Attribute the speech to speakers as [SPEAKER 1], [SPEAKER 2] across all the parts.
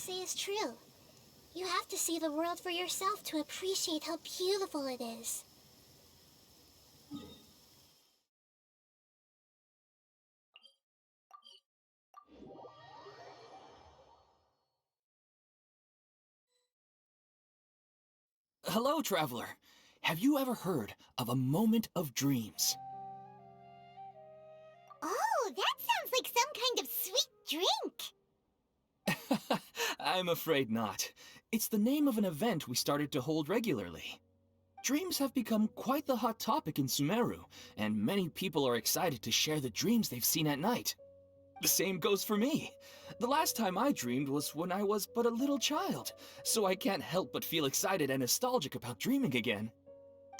[SPEAKER 1] say is true. You have to see the world for yourself to appreciate how beautiful it is.
[SPEAKER 2] Hello, traveler. Have you ever heard of a moment of dreams?
[SPEAKER 1] Oh, that sounds like some kind of sweet drink.
[SPEAKER 2] I'm afraid not. It's the name of an event we started to hold regularly. Dreams have become quite the hot topic in Sumeru, and many people are excited to share the dreams they've seen at night. The same goes for me. The last time I dreamed was when I was but a little child, so I can't help but feel excited and nostalgic about dreaming again.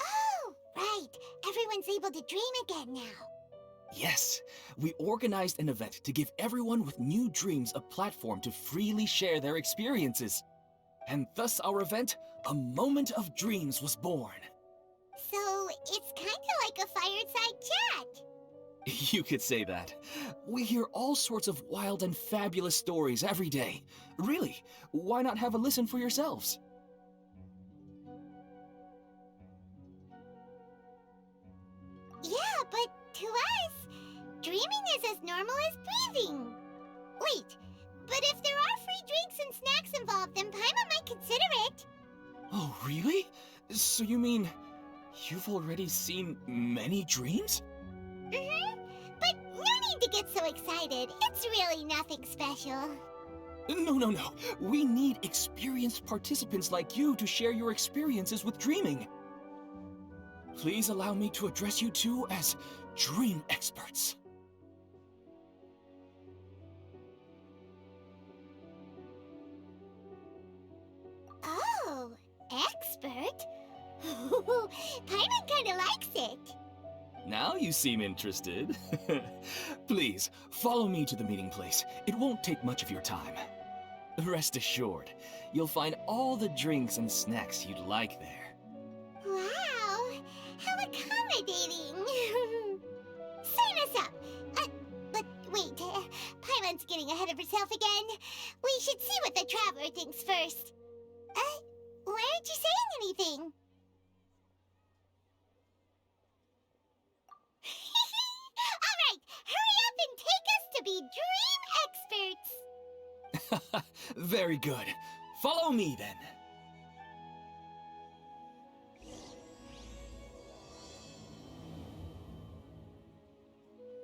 [SPEAKER 1] Oh, right. Everyone's able to dream again now.
[SPEAKER 2] Yes, we organized an event to give everyone with new dreams a platform to freely share their experiences. And thus our event, A Moment of Dreams, was born.
[SPEAKER 1] So, it's kinda like a fireside chat.
[SPEAKER 2] You could say that. We hear all sorts of wild and fabulous stories every day. Really, why not have a listen for yourselves?
[SPEAKER 1] Yeah, but to us, dreaming is as normal as breathing. Wait, but if there are free drinks and snacks involved, then Paimon might consider it.
[SPEAKER 2] Oh, really? So you mean you've already seen many dreams?
[SPEAKER 1] Mm-hmm. But no need to get so excited. It's really nothing special.
[SPEAKER 2] No. We need experienced participants like you to share your experiences with dreaming. Please allow me to address you two as dream experts.
[SPEAKER 1] Oh, expert? Paimon kinda likes it.
[SPEAKER 2] Now you seem interested. Please, follow me to the meeting place. It won't take much of your time. Rest assured, you'll find all the drinks and snacks you'd like there.
[SPEAKER 1] Wow, how accommodating. Sign us up. But wait, Paimon's getting ahead of herself again. We should see what the traveler thinks first. Why aren't you saying anything? All right, hurry up and take us to be dream experts.
[SPEAKER 2] Very good. Follow me then.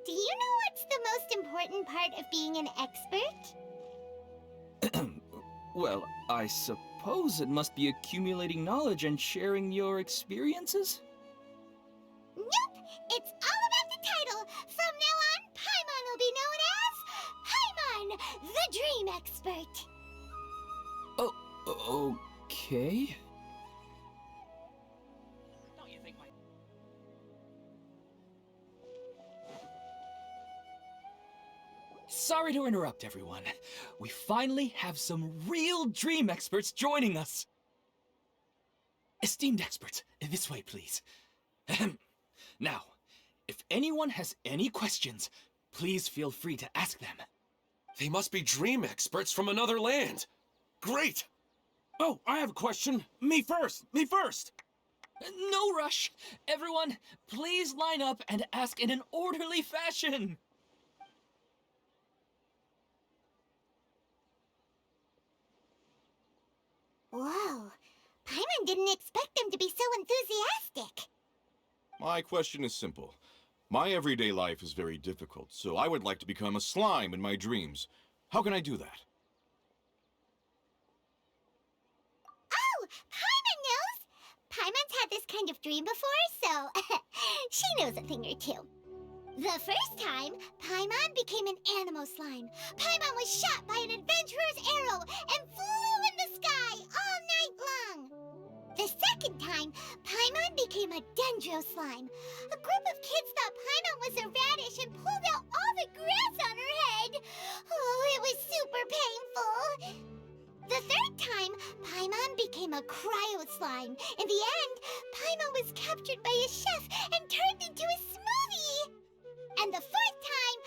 [SPEAKER 1] Do you know what's the most important part of being an expert?
[SPEAKER 2] Well, I suppose it must be accumulating knowledge and sharing your experiences?
[SPEAKER 1] Nope! It's all about the title! From now on, Paimon will be known as Paimon, the Dream Expert!
[SPEAKER 2] Oh, okay.
[SPEAKER 3] Don't you think my...
[SPEAKER 2] Sorry to interrupt, everyone. We finally have some real dream experts joining us. Esteemed experts, this way, please. Ahem. Now, if anyone has any questions, please feel free to ask them.
[SPEAKER 4] They must be dream experts from another land. Great!
[SPEAKER 3] Oh, I have a question. Me first! Me first!
[SPEAKER 2] No rush. Everyone, please line up and ask in an orderly fashion.
[SPEAKER 1] Whoa, Paimon didn't expect them to be so enthusiastic.
[SPEAKER 5] My question is simple. My everyday life is very difficult, so I would like to become a slime in my dreams. How can I do that?
[SPEAKER 1] Oh, Paimon knows! Paimon's had this kind of dream before, so she knows a thing or two. The first time, Paimon became an animal slime. Paimon was shot by an adventurer's arrow and flew in the sky all night long. The second time, Paimon became a dendro slime. A group of kids thought Paimon was a radish and pulled out all the grass on her head. Oh, it was super painful. The third time, Paimon became a cryo slime. In the end, Paimon was captured by a chef and turned into a smoothie. And the fourth time,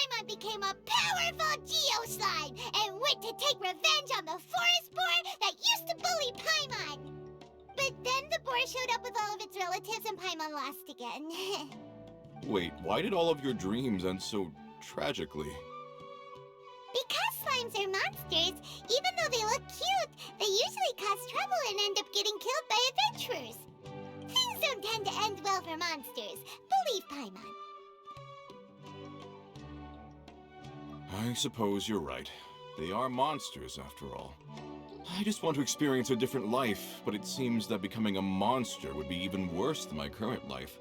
[SPEAKER 1] Paimon became a powerful Geo-Slime and went to take revenge on the forest boar that used to bully Paimon. But then the boar showed up with all of its relatives and Paimon lost again.
[SPEAKER 5] Wait, why did all of your dreams end so tragically?
[SPEAKER 1] Because slimes are monsters, even though they look cute, they usually cause trouble and end up getting killed by adventurers. Things don't tend to end well for monsters. Believe Paimon.
[SPEAKER 5] I suppose you're right. They are monsters, after all. I just want to experience a different life, but it seems that becoming a monster would be even worse than my current life.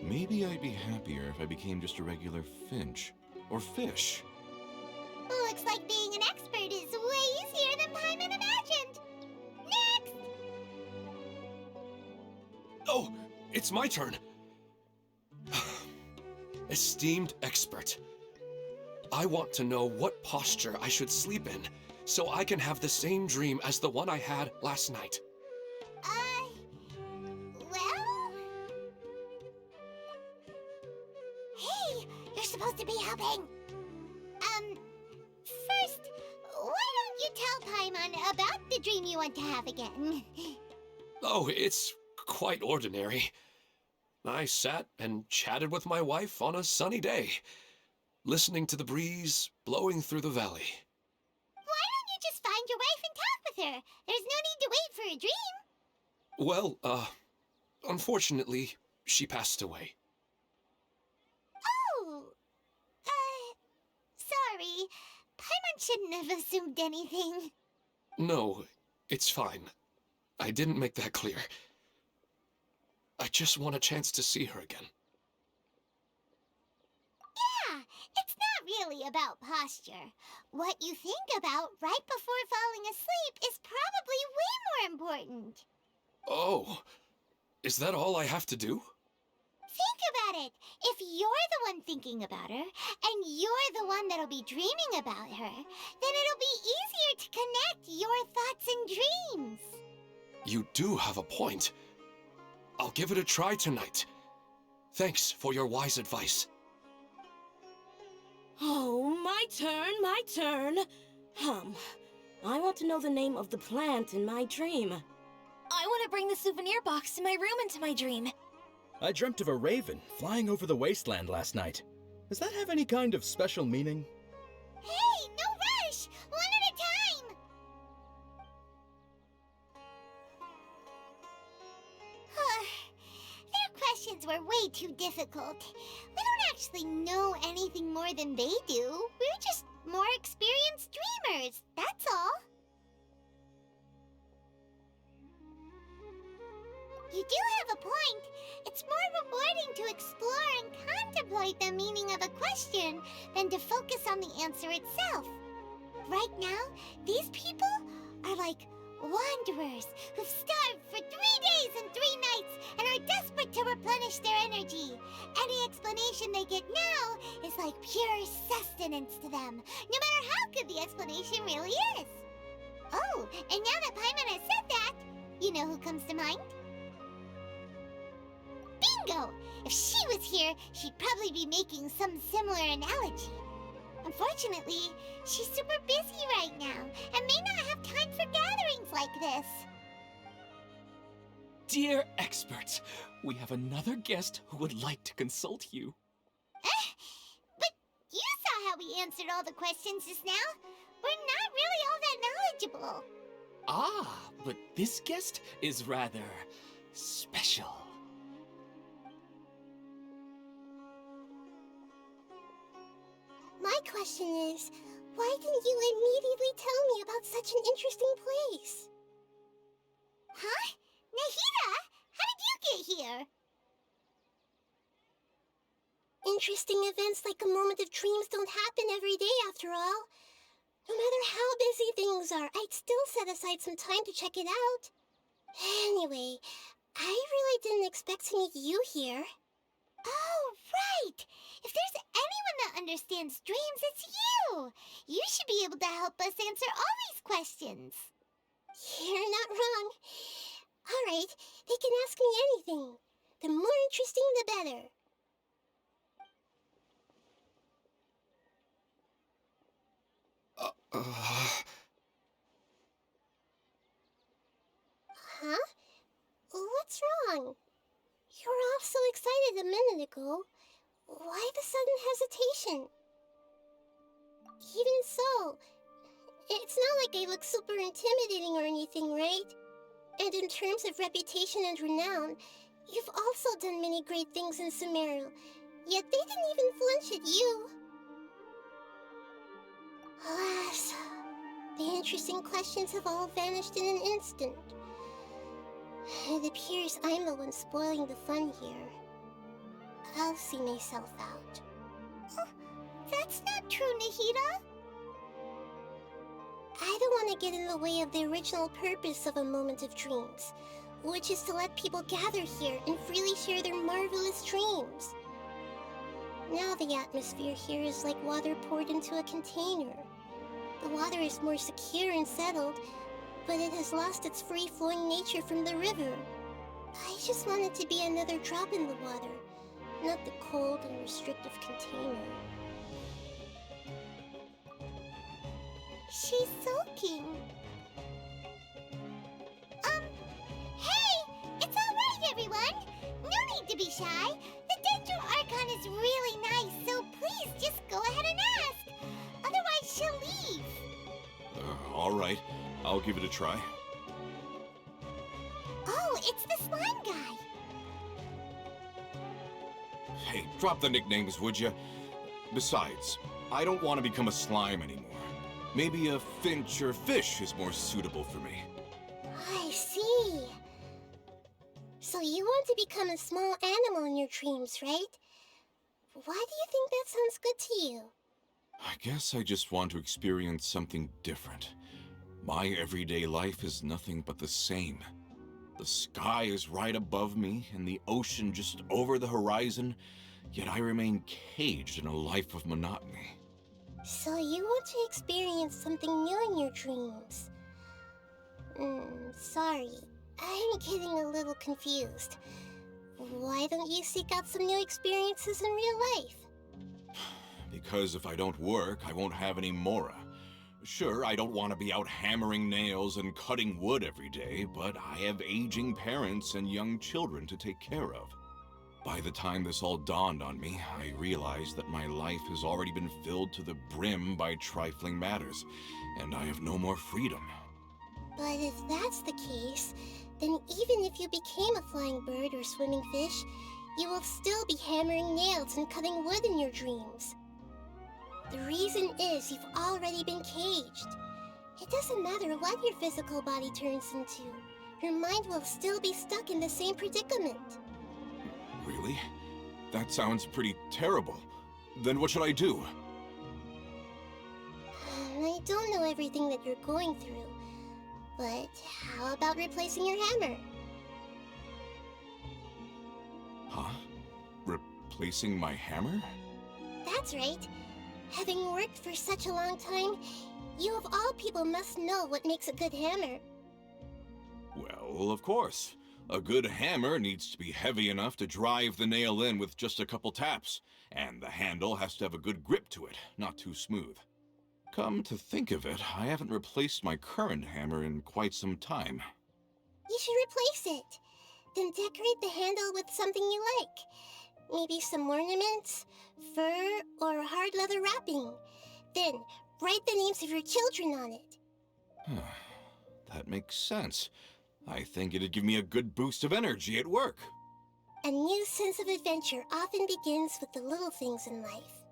[SPEAKER 5] Maybe I'd be happier if I became just a regular finch. Or fish.
[SPEAKER 1] Looks like being an expert is way easier than Paimon imagined. Next!
[SPEAKER 4] Oh, it's my turn. Esteemed expert, I want to know what posture I should sleep in so I can have the same dream as the one I had last night.
[SPEAKER 1] Well... Hey, you're supposed to be helping. First, why don't you tell Paimon about the dream you want to have again?
[SPEAKER 4] Oh, it's quite ordinary. I sat and chatted with my wife on a sunny day, listening to the breeze blowing through the valley.
[SPEAKER 1] Why don't you just find your wife and talk with her? There's no need to wait for a dream.
[SPEAKER 4] Well, unfortunately, she passed away.
[SPEAKER 1] Oh, sorry. Paimon shouldn't have assumed anything.
[SPEAKER 4] No, it's fine. I didn't make that clear. I just want a chance to see her again.
[SPEAKER 1] Yeah, it's not really about posture. What you think about right before falling asleep is probably way more important.
[SPEAKER 4] Oh, is that all I have to do?
[SPEAKER 1] Think about it. If you're the one thinking about her, and you're the one that'll be dreaming about her, then it'll be easier to connect your thoughts and dreams.
[SPEAKER 4] You do have a point. I'll give it a try tonight. Thanks for your wise advice.
[SPEAKER 6] Oh, my turn. I want to know the name of the plant in my dream.
[SPEAKER 7] I want to bring the souvenir box in my room into my dream.
[SPEAKER 8] I dreamt of a raven flying over the wasteland last night. Does that have any kind of special meaning?
[SPEAKER 1] Hey, no rush! One at a time! Their questions were way too difficult. We don't actually know anything more than they do. We're just more experienced dreamers, that's all. You do have a point. It's more rewarding to explore and contemplate the meaning of a question than to focus on the answer itself. Right now, these people are like wanderers who've starved for 3 days and 3 nights and are desperate to replenish their energy. Any explanation they get now is like pure sustenance to them, no matter how good the explanation really is. Oh, and now that Paimon has said that, you know who comes to mind? Bingo! If she was here, she'd probably be making some similar analogy. Unfortunately, she's super busy right now and may not have time for gatherings like this.
[SPEAKER 2] Dear experts, we have another guest who would like to consult you.
[SPEAKER 1] But you saw how we answered all the questions just now. We're not really all that knowledgeable.
[SPEAKER 2] Ah, but this guest is rather special.
[SPEAKER 1] My question is, why didn't you immediately tell me about such an interesting place? Huh? Nahida, how did you get here? Interesting events like a moment of dreams don't happen every day after all. No matter how busy things are, I'd still set aside some time to check it out. Anyway, I really didn't expect to meet you here. Oh, right! If there's anyone that understands dreams, it's you! You should be able to help us answer all these questions. You're not wrong. All right, they can ask me anything. The more interesting, the better. Huh? What's wrong? You were all so excited a minute ago. Why the sudden hesitation? Even so, it's not like I look super intimidating or anything, right? And in terms of reputation and renown, you've also done many great things in Sumeru, yet they didn't even flinch at you. Alas, the interesting questions have all vanished in an instant. It appears I'm the one spoiling the fun here. I'll see myself out. Oh, that's not true, Nahida. I don't want to get in the way of the original purpose of a Moment of Dreams, which is to let people gather here and freely share their marvelous dreams. Now the atmosphere here is like water poured into a container. The water is more secure and settled, but it has lost its free-flowing nature from the river. I just want it to be another drop in the water, not the cold and restrictive container. She's sulking. Hey! It's alright, everyone! No need to be shy. The Dendro Archon is really nice, so please just go ahead and ask. Otherwise, she'll leave.
[SPEAKER 5] All right. I'll give it a try.
[SPEAKER 1] Oh, it's the slime guy.
[SPEAKER 5] Hey, drop the nicknames, would you? Besides, I don't want to become a slime anymore. Maybe a finch or fish is more suitable for me.
[SPEAKER 1] I see. So you want to become a small animal in your dreams, right? Why do you think that sounds good to you?
[SPEAKER 5] I guess I just want to experience something different. My everyday life is nothing but the same. The sky is right above me and the ocean just over the horizon, yet I remain caged in a life of monotony.
[SPEAKER 1] So you want to experience something new in your dreams? Sorry. I'm getting a little confused. Why don't you seek out some new experiences in real life?
[SPEAKER 5] Because if I don't work, I won't have any Mora. Sure, I don't want to be out hammering nails and cutting wood every day, but I have aging parents and young children to take care of. By the time this all dawned on me, I realized that my life has already been filled to the brim by trifling matters, and I have no more freedom.
[SPEAKER 1] But if that's the case, then even if you became a flying bird or swimming fish, you will still be hammering nails and cutting wood in your dreams. The reason is you've already been caged. It doesn't matter what your physical body turns into. Your mind will still be stuck in the same predicament.
[SPEAKER 5] Really? That sounds pretty terrible. Then what should I do?
[SPEAKER 1] I don't know everything that you're going through, but how about replacing your hammer?
[SPEAKER 5] Huh? Replacing my hammer?
[SPEAKER 1] That's right. Having worked for such a long time, you of all people must know what makes a good hammer.
[SPEAKER 5] Well, of course. A good hammer needs to be heavy enough to drive the nail in with just a couple taps, and the handle has to have a good grip to it, not too smooth. Come to think of it, I haven't replaced my current hammer in quite some time.
[SPEAKER 1] You should replace it. Then decorate the handle with something you like. Maybe some ornaments, fur, or hard leather wrapping. Then, write the names of your children on it.
[SPEAKER 5] That makes sense. I think it'd give me a good boost of energy at work.
[SPEAKER 1] A new sense of adventure often begins with the little things in life.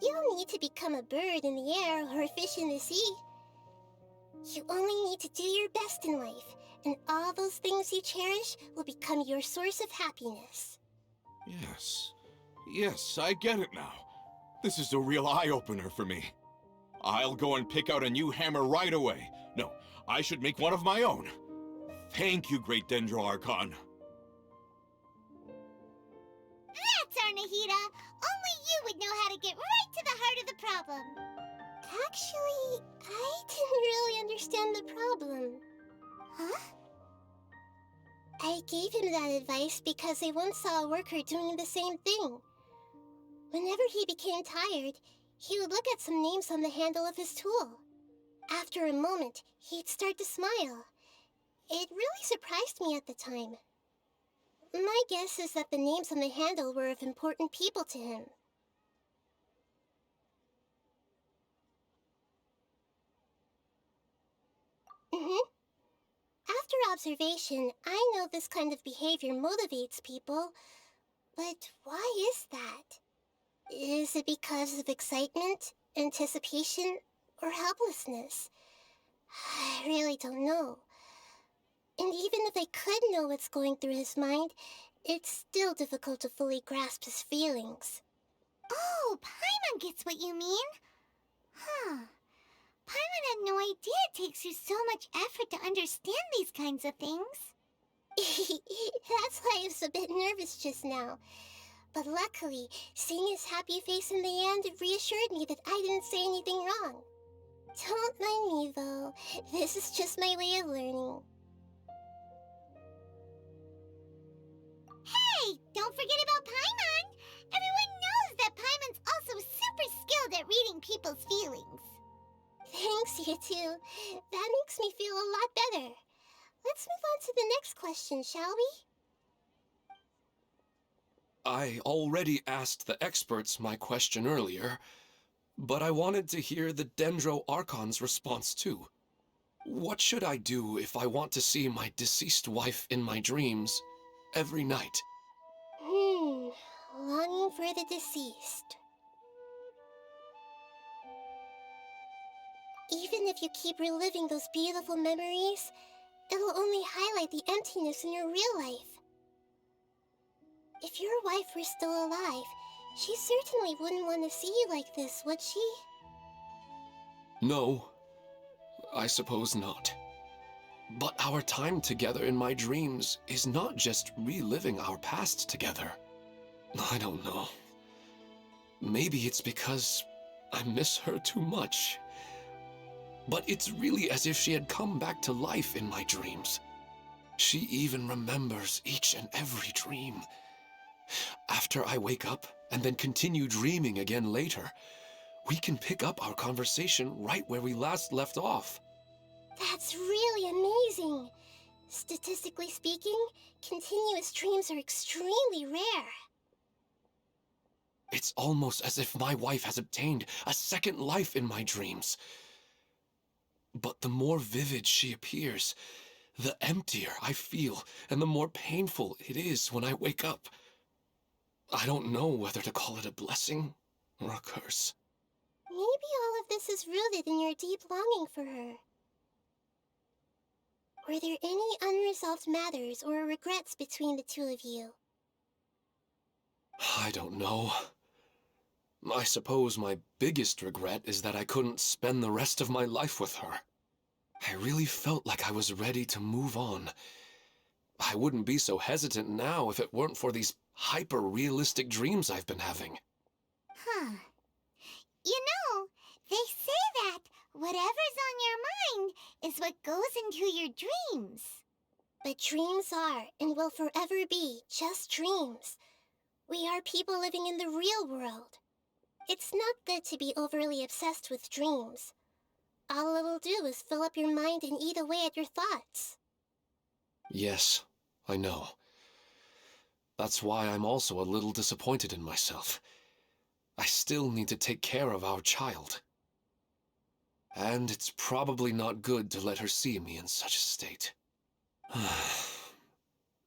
[SPEAKER 1] You don't need to become a bird in the air or a fish in the sea. You only need to do your best in life, and all those things you cherish will become your source of happiness.
[SPEAKER 5] Yes, I get it now. This is a real eye-opener for me. I'll go and pick out a new hammer right away. No, I should make one of my own. Thank you, Great Dendro Archon.
[SPEAKER 1] That's our Nahida! Only you would know how to get right to the heart of the problem. Actually, I didn't really understand the problem. Huh? I gave him that advice because I once saw a worker doing the same thing. Whenever he became tired, he would look at some names on the handle of his tool. After a moment, he'd start to smile. It really surprised me at the time. My guess is that the names on the handle were of important people to him. After observation, I know this kind of behavior motivates people, but why is that? Is it because of excitement, anticipation, or helplessness? I really don't know. And even if I could know what's going through his mind, it's still difficult to fully grasp his feelings. Oh, Paimon gets what you mean. Huh. Paimon had no idea it takes you so much effort to understand these kinds of things. That's why I was a bit nervous just now. But luckily, seeing his happy face in the end reassured me that I didn't say anything wrong. Don't mind me, though. This is just my way of learning. Hey, don't forget about Paimon! Everyone knows that Paimon's also super skilled at reading people's feelings. Thanks, you two. That makes me feel a lot better. Let's move on to the next question, shall we?
[SPEAKER 4] I already asked the experts my question earlier, but I wanted to hear the Dendro Archon's response too. What should I do if I want to see my deceased wife in my dreams every night?
[SPEAKER 1] Longing for the deceased. Even if you keep reliving those beautiful memories, it'll only highlight the emptiness in your real life. If your wife were still alive, she certainly wouldn't want to see you like this, would she?
[SPEAKER 4] No, I suppose not. But our time together in my dreams is not just reliving our past together. I don't know. Maybe it's because I miss her too much. But it's really as if she had come back to life in my dreams. She even remembers each and every dream. After I wake up and then continue dreaming again later, we can pick up our conversation right where we last left off.
[SPEAKER 1] That's really amazing. Statistically speaking, continuous dreams are extremely rare.
[SPEAKER 4] It's almost as if my wife has obtained a second life in my dreams. But the more vivid she appears, the emptier I feel, and the more painful it is when I wake up. I don't know whether to call it a blessing or a curse.
[SPEAKER 1] Maybe all of this is rooted in your deep longing for her. Were there any unresolved matters or regrets between the two of you?
[SPEAKER 4] I don't know. I suppose my biggest regret is that I couldn't spend the rest of my life with her. I really felt like I was ready to move on. I wouldn't be so hesitant now if it weren't for these hyper-realistic dreams I've been having.
[SPEAKER 1] Huh. You know, they say that whatever's on your mind is what goes into your dreams. But dreams are and will forever be just dreams. We are people living in the real world. It's not good to be overly obsessed with dreams. All it'll do is fill up your mind and eat away at your thoughts.
[SPEAKER 4] Yes, I know. That's why I'm also a little disappointed in myself. I still need to take care of our child. And it's probably not good to let her see me in such a state.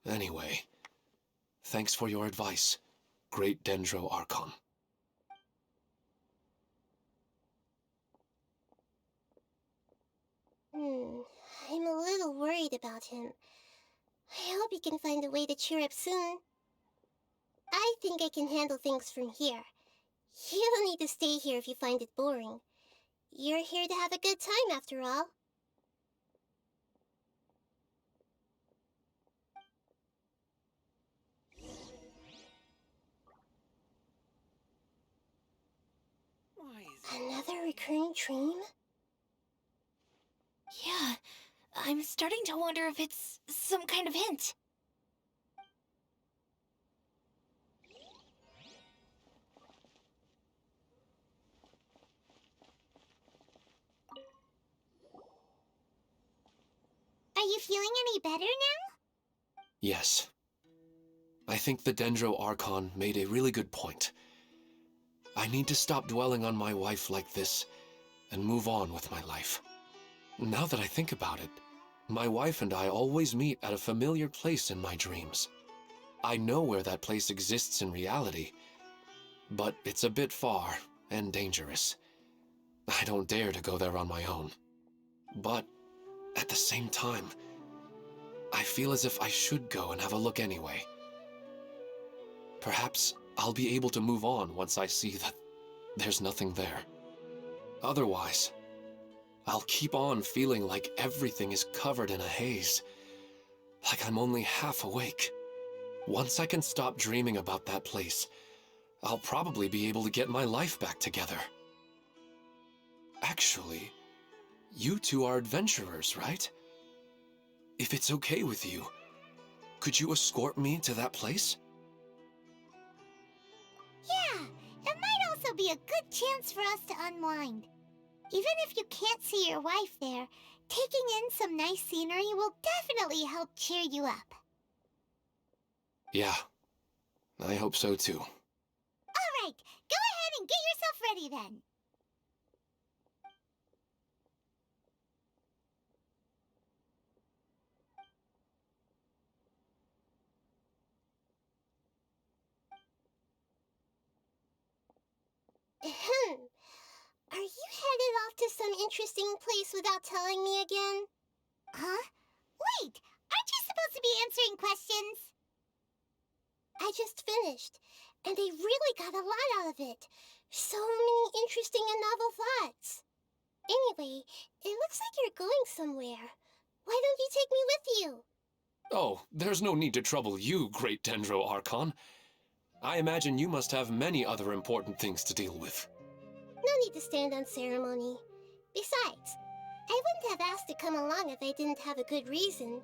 [SPEAKER 4] Anyway, thanks for your advice, Great Dendro Archon.
[SPEAKER 1] I'm a little worried about him. I hope he can find a way to cheer up soon. I think I can handle things from here. You don't need to stay here if you find it boring. You're here to have a good time, after all. Another recurring dream?
[SPEAKER 7] Yeah, I'm starting to wonder if it's some kind of hint.
[SPEAKER 1] you feeling any better now?
[SPEAKER 4] Yes. I think the Dendro Archon made a really good point. I need to stop dwelling on my wife like this and move on with my life. Now that I think about it, my wife and I always meet at a familiar place in my dreams. I know where that place exists in reality, but it's a bit far and dangerous. I don't dare to go there on my own. But at the same time, I feel as if I should go and have a look anyway. Perhaps I'll be able to move on once I see that there's nothing there. Otherwise, I'll keep on feeling like everything is covered in a haze, like I'm only half awake. Once I can stop dreaming about that place, I'll probably be able to get my life back together. Actually, you two are adventurers, right? If it's okay with you, could you escort me to that place?
[SPEAKER 1] Yeah, it might also be a good chance for us to unwind. Even if you can't see your wife there, taking in some nice scenery will definitely help cheer you up.
[SPEAKER 4] Yeah, I hope so too.
[SPEAKER 1] Alright, go ahead and get yourself ready then. Are you headed off to some interesting place without telling me again? Huh? Wait, aren't you supposed to be answering questions? I just finished, and I really got a lot out of it. So many interesting and novel thoughts. Anyway, it looks like you're going somewhere. Why don't you take me with you?
[SPEAKER 4] Oh, there's no need to trouble you, great Dendro Archon. I imagine you must have many other important things to deal with.
[SPEAKER 1] No need to stand on ceremony. Besides, I wouldn't have asked to come along if I didn't have a good reason.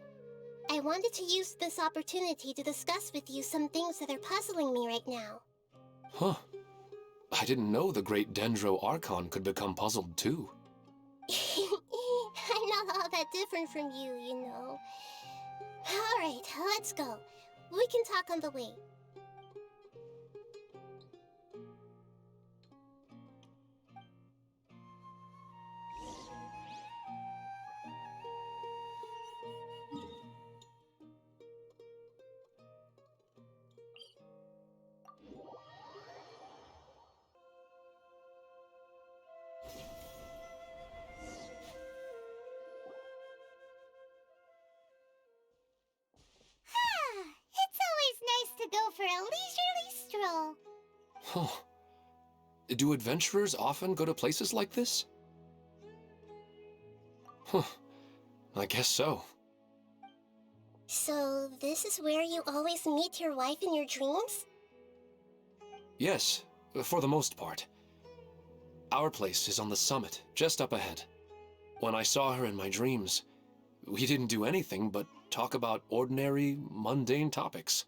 [SPEAKER 1] I wanted to use this opportunity to discuss with you some things that are puzzling me right now.
[SPEAKER 4] Huh. I didn't know the great Dendro Archon could become puzzled too.
[SPEAKER 1] I'm not all that different from you, you know. Alright, let's go. We can talk on the way. It's always nice to go for a leisurely stroll.
[SPEAKER 4] Huh. Do adventurers often go to places like this? Huh. I guess so.
[SPEAKER 1] So, this is where you always meet your wife in your dreams?
[SPEAKER 4] Yes, for the most part. Our place is on the summit, just up ahead. When I saw her in my dreams, we didn't do anything but talk about ordinary, mundane topics.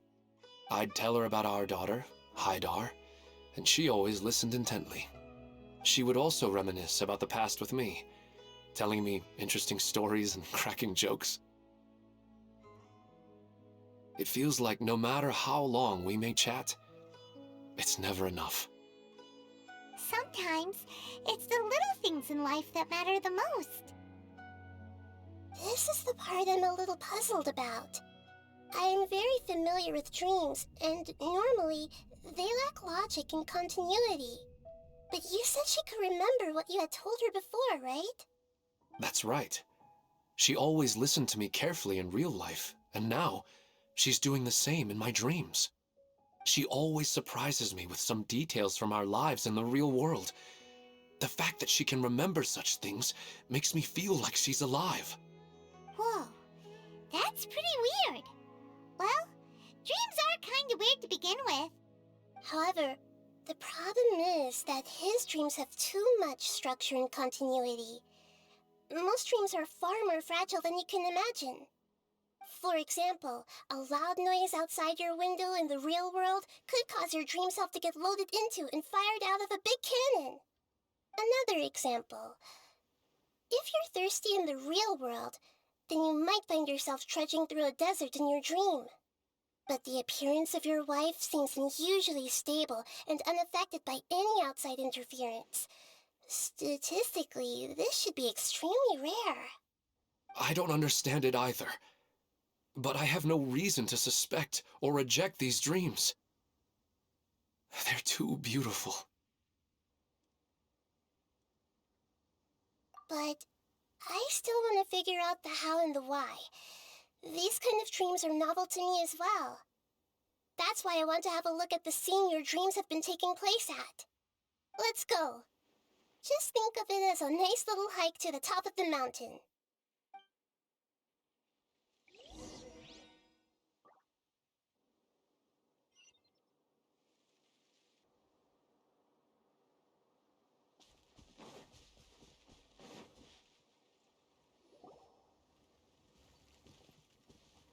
[SPEAKER 4] I'd tell her about our daughter, Haidar, and she always listened intently. She would also reminisce about the past with me, telling me interesting stories and cracking jokes. It feels like no matter how long we may chat, it's never enough.
[SPEAKER 1] Sometimes, it's the little things in life that matter the most. This is the part I'm a little puzzled about. I am very familiar with dreams, and normally, they lack logic and continuity. But you said she could remember what you had told her before, right?
[SPEAKER 4] That's right. She always listened to me carefully in real life, and now, she's doing the same in my dreams. She always surprises me with some details from our lives in the real world. The fact that she can remember such things makes me feel like she's alive.
[SPEAKER 1] Whoa, that's pretty weird. Well, dreams are kinda weird to begin with. However, the problem is that his dreams have too much structure and continuity. Most dreams are far more fragile than you can imagine. For example, a loud noise outside your window in the real world could cause your dream self to get loaded into and fired out of a big cannon. Another example. If you're thirsty in the real world,
[SPEAKER 9] then you might find yourself trudging through a desert in your dream. But the appearance of your wife seems unusually stable and unaffected by any outside interference. Statistically, this should be extremely rare.
[SPEAKER 4] I don't understand it either. But I have no reason to suspect or reject these dreams. They're too beautiful.
[SPEAKER 9] But I still want to figure out the how and the why. These kind of dreams are novel to me as well. That's why I want to have a look at the scene your dreams have been taking place at. Let's go. Just think of it as a nice little hike to the top of the mountain.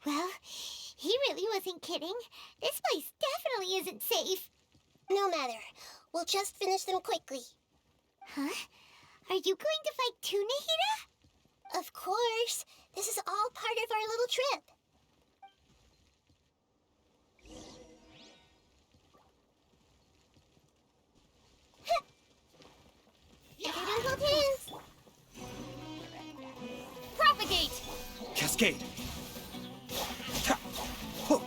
[SPEAKER 1] Well, he really wasn't kidding. This place definitely isn't safe.
[SPEAKER 9] No matter. We'll just finish them quickly.
[SPEAKER 1] Huh? Are you going to fight too, Nahida?
[SPEAKER 9] Of course. This is all part of our little trip. Everyone hold hands.
[SPEAKER 7] Propagate!
[SPEAKER 8] Cascade! Ta! Ho!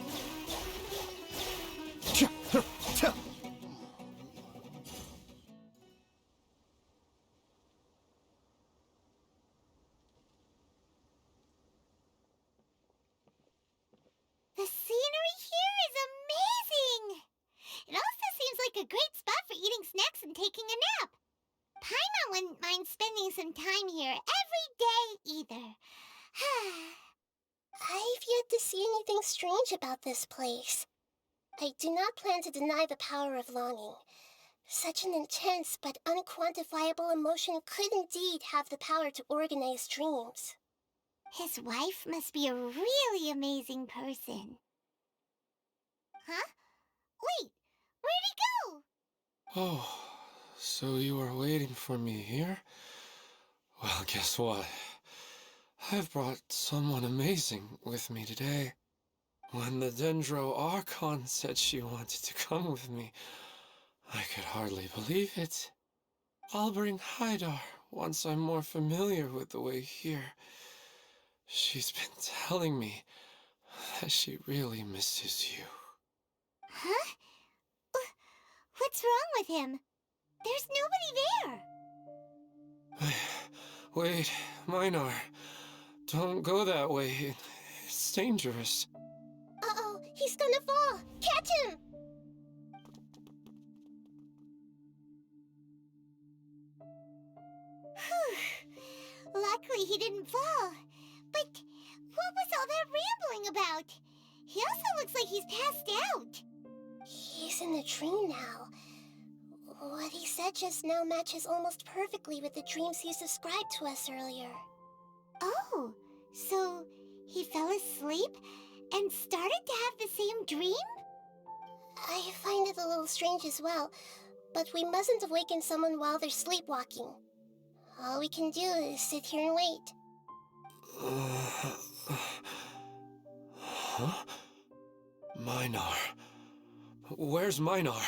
[SPEAKER 8] Cha! Huh! Ta!
[SPEAKER 1] The scenery here is amazing! It also seems like a great spot for eating snacks and taking a nap. Paimon wouldn't mind spending some time here every day either.
[SPEAKER 9] I've yet to see anything strange about this place. I do not plan to deny the power of longing. Such an intense but unquantifiable emotion could indeed have the power to organize dreams.
[SPEAKER 1] His wife must be a really amazing person. Huh? Wait, where'd he go?
[SPEAKER 4] Oh, so you were waiting for me here? Well, guess what? I've brought someone amazing with me today. When the Dendro Archon said she wanted to come with me, I could hardly believe it. I'll bring Haidar once I'm more familiar with the way here. She's been telling me that she really misses you.
[SPEAKER 1] Huh? What's wrong with him? There's nobody there.
[SPEAKER 4] Wait, Minar. Don't go that way. It's dangerous.
[SPEAKER 9] Uh-oh, he's gonna fall! Catch him!
[SPEAKER 1] Whew. Luckily he didn't fall. But what was all that rambling about? He also looks like he's passed out.
[SPEAKER 9] He's in the dream now. What he said just now matches almost perfectly with the dreams he's described to us earlier.
[SPEAKER 1] Oh, so he fell asleep and started to have the same dream?
[SPEAKER 9] I find it a little strange as well, but we mustn't awaken someone while they're sleepwalking. All we can do is sit here and wait.
[SPEAKER 4] Huh? Minar. Where's Minar?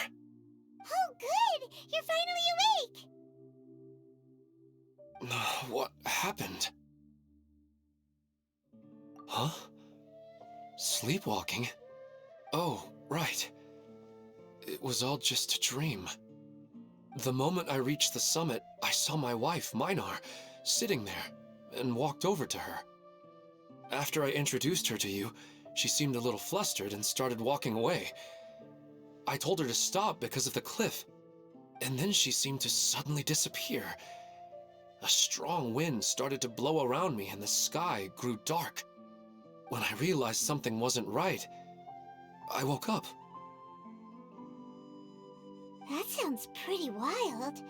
[SPEAKER 1] Oh, good! You're finally awake!
[SPEAKER 4] What happened? Huh? Sleepwalking? Oh, right. It was all just a dream. The moment I reached the summit, I saw my wife, Minar, sitting there, and walked over to her. After I introduced her to you, she seemed a little flustered and started walking away. I told her to stop because of the cliff, and then she seemed to suddenly disappear. A strong wind started to blow around me and the sky grew dark. When I realized something wasn't right, I woke up.
[SPEAKER 1] That sounds pretty wild.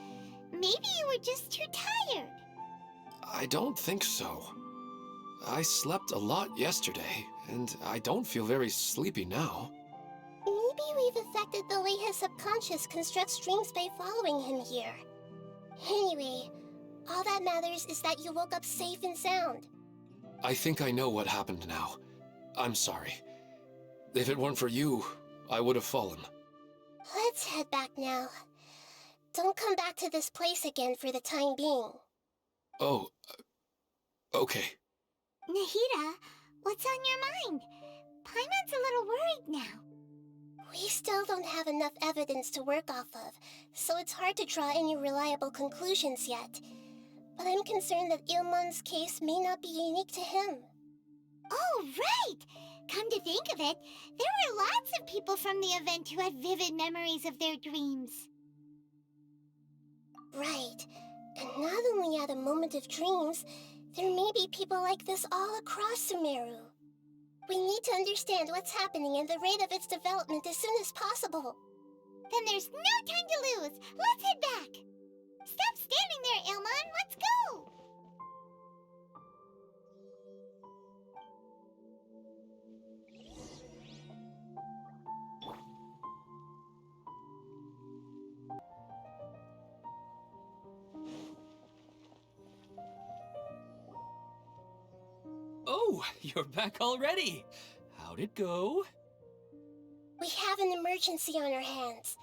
[SPEAKER 1] Maybe you were just too tired.
[SPEAKER 4] I don't think so. I slept a lot yesterday, and I don't feel very sleepy now.
[SPEAKER 9] Maybe we've affected the way his subconscious constructs dreams by following him here. Anyway, all that matters is that you woke up safe and sound.
[SPEAKER 4] I think I know what happened now. I'm sorry. If it weren't for you, I would have fallen.
[SPEAKER 9] Let's head back now. Don't come back to this place again for the time being.
[SPEAKER 4] Oh, okay.
[SPEAKER 1] Nahida, what's on your mind? Paimon's a little worried now.
[SPEAKER 9] We still don't have enough evidence to work off of, so it's hard to draw any reliable conclusions yet. But I'm concerned that Ilmon's case may not be unique to him.
[SPEAKER 1] Oh, right! Come to think of it, there were lots of people from the event who had vivid memories of their dreams.
[SPEAKER 9] Right. And not only at a moment of dreams, there may be people like this all across Sumeru. We need to understand what's happening and the rate of its development as soon as possible.
[SPEAKER 1] Then there's no time to lose. Let's head back. Stop standing there, Ilmon. Let's go.
[SPEAKER 2] Oh, you're back already. How'd it go?
[SPEAKER 9] We have an emergency on our hands.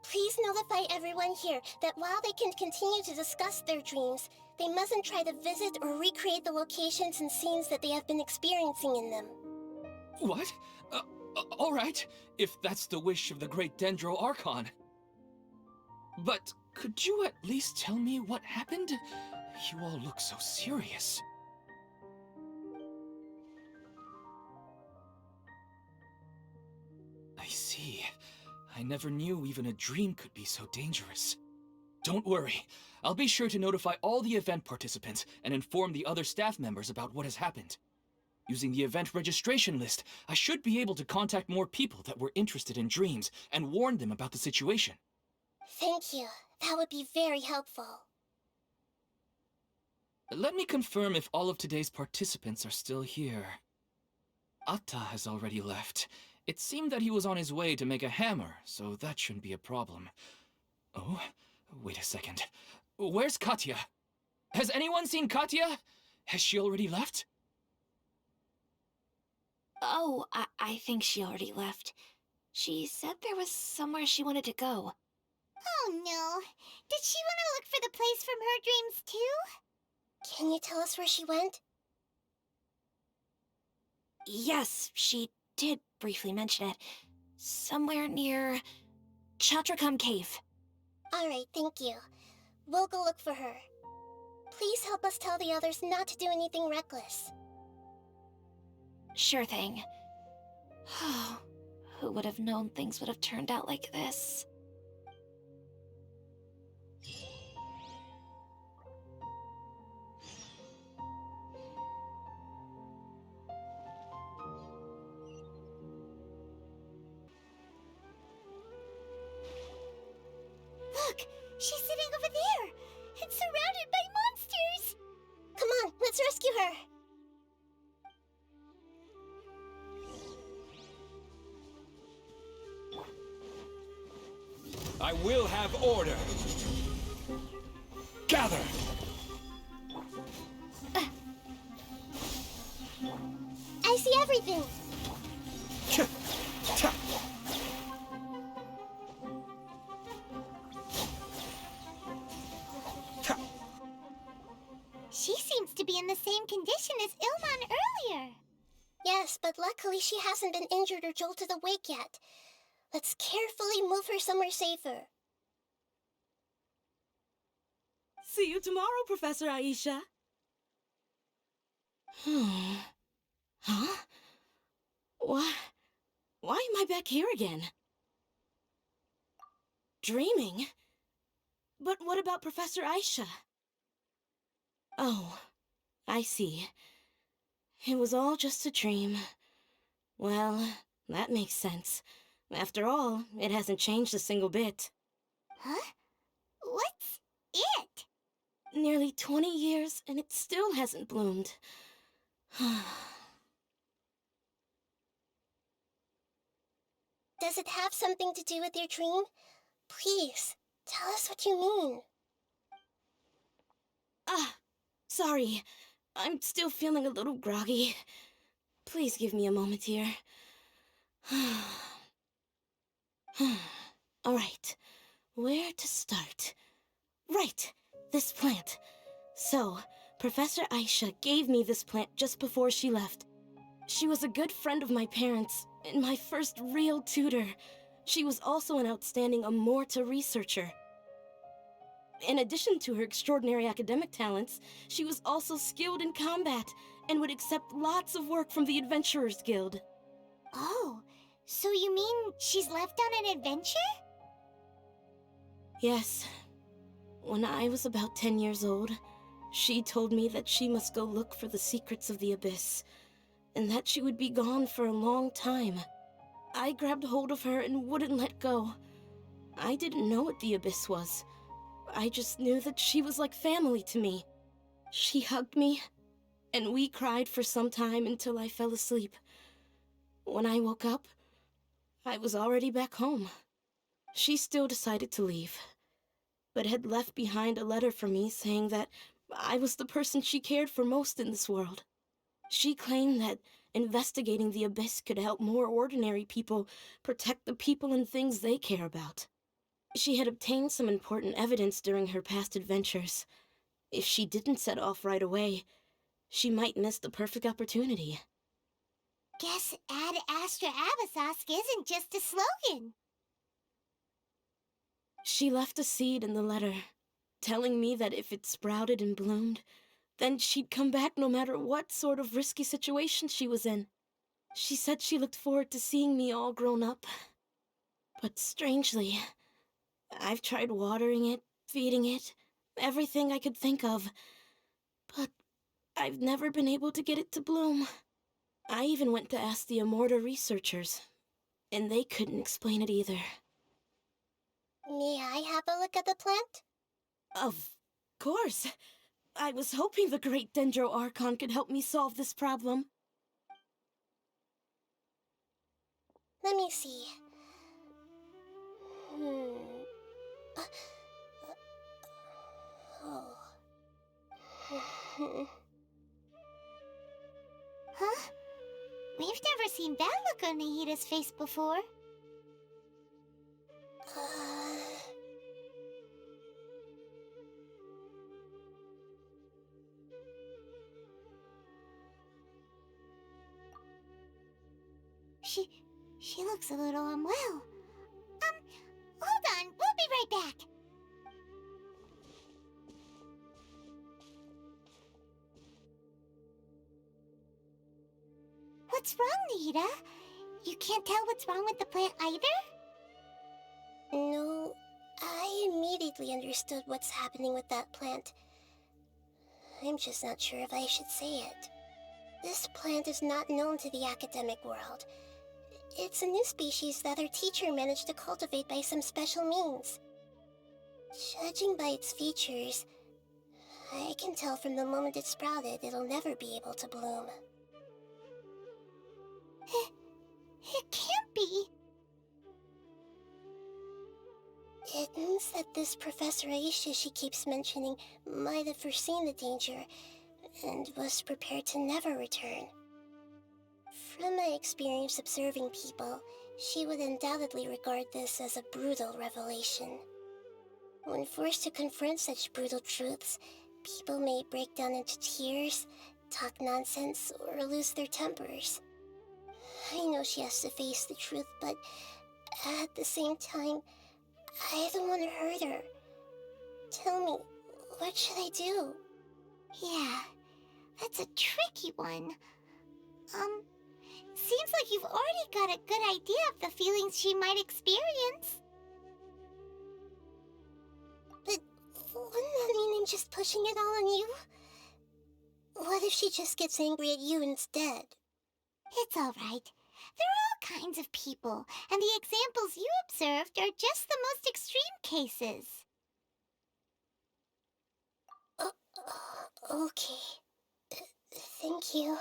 [SPEAKER 9] Please notify everyone here that while they can continue to discuss their dreams, they mustn't try to visit or recreate the locations and scenes that they have been experiencing in them.
[SPEAKER 2] What? All right, if that's the wish of the great Dendro Archon. But could you at least tell me what happened? You all look so serious. I see. I never knew even a dream could be so dangerous. Don't worry. I'll be sure to notify all the event participants and inform the other staff members about what has happened. Using the event registration list, I should be able to contact more people that were interested in dreams and warn them about the situation.
[SPEAKER 9] Thank you. That would be very helpful.
[SPEAKER 2] Let me confirm if all of today's participants are still here. Atta has already left. It seemed that he was on his way to make a hammer, so that shouldn't be a problem. Oh, wait a second. Where's Katya? Has anyone seen Katya? Has she already left?
[SPEAKER 7] Oh, I think she already left. She said there was somewhere she wanted to go.
[SPEAKER 1] Oh no. Did she want to look for the place from her dreams too?
[SPEAKER 9] Can you tell us where she went?
[SPEAKER 7] Yes, she did briefly mention it. Somewhere near Chatrakam Cave.
[SPEAKER 9] Alright, thank you. We'll go look for her. Please help us tell the others not to do anything reckless.
[SPEAKER 7] Sure thing. Who would have known things would have turned out like this?
[SPEAKER 1] Look, she's sitting over there. It's surrounded by monsters.
[SPEAKER 9] Come on, let's rescue her!
[SPEAKER 3] I will have order. Gather!
[SPEAKER 9] I see everything!
[SPEAKER 1] She seems to be in the same condition as Ilmon earlier.
[SPEAKER 9] Yes, but luckily she hasn't been injured or jolted awake yet. Let's carefully move her somewhere safer.
[SPEAKER 6] See you tomorrow, Professor Aisha. Huh? Why am I back here again? Dreaming? But what about Professor Aisha? Oh, I see. It was all just a dream. Well, that makes sense. After all, it hasn't changed a single bit.
[SPEAKER 1] Huh? What's it?
[SPEAKER 6] Nearly 20 years, and it still hasn't bloomed.
[SPEAKER 9] Does it have something to do with your dream? Please, tell us what you mean.
[SPEAKER 6] Ah, sorry. I'm still feeling a little groggy. Please give me a moment here. All right, where to start? Right, this plant. So, Professor Aisha gave me this plant just before she left. She was a good friend of my parents, and my first real tutor. She was also an outstanding Amorta researcher. In addition to her extraordinary academic talents, she was also skilled in combat and would accept lots of work from the Adventurers Guild.
[SPEAKER 1] Oh, so you mean she's left on an adventure?
[SPEAKER 6] Yes. When I was about 10 years old, she told me that she must go look for the secrets of the Abyss, and that she would be gone for a long time. I grabbed hold of her and wouldn't let go. I didn't know what the Abyss was. I just knew that she was like family to me. She hugged me, and we cried for some time until I fell asleep. When I woke up, I was already back home. She still decided to leave, but had left behind a letter for me saying that I was the person she cared for most in this world. She claimed that investigating the Abyss could help more ordinary people protect the people and things they care about. She had obtained some important evidence during her past adventures. If she didn't set off right away, she might miss the perfect opportunity.
[SPEAKER 1] Guess Ad Astra Abyssosque isn't just a slogan.
[SPEAKER 6] She left a seed in the letter, telling me that if it sprouted and bloomed, then she'd come back no matter what sort of risky situation she was in. She said she looked forward to seeing me all grown up. But strangely, I've tried watering it, feeding it, everything I could think of. But I've never been able to get it to bloom. I even went to ask the Amorta researchers, and they couldn't explain it either.
[SPEAKER 9] May I have a look at the plant?
[SPEAKER 6] Of course. I was hoping the great Dendro Archon could help me solve this problem.
[SPEAKER 9] Let me see. Oh.
[SPEAKER 1] Huh? We've never seen that look on Nahida's face before. She looks a little unwell. Hold on, we'll be right back. What's wrong, Nahida? You can't tell what's wrong with the plant either?
[SPEAKER 9] No, I immediately understood what's happening with that plant. I'm just not sure if I should say it. This plant is not known to the academic world. It's a new species that our teacher managed to cultivate by some special means. Judging by its features, I can tell from the moment it sprouted it'll never be able to bloom.
[SPEAKER 1] It can't be.
[SPEAKER 9] It means that this Professor Aisha she keeps mentioning might have foreseen the danger and was prepared to never return. From my experience observing people, she would undoubtedly regard this as a brutal revelation. When forced to confront such brutal truths, people may break down into tears, talk nonsense, or lose their tempers. I know she has to face the truth, but at the same time, I don't want to hurt her. Tell me, what should I do?
[SPEAKER 1] Yeah, that's a tricky one. Seems like you've already got a good idea of the feelings she might experience.
[SPEAKER 9] But wouldn't that mean I'm just pushing it all on you? What if she just gets angry at you instead?
[SPEAKER 1] It's all right. There are all kinds of people, and the examples you observed are just the most extreme cases.
[SPEAKER 9] Okay. Thank you.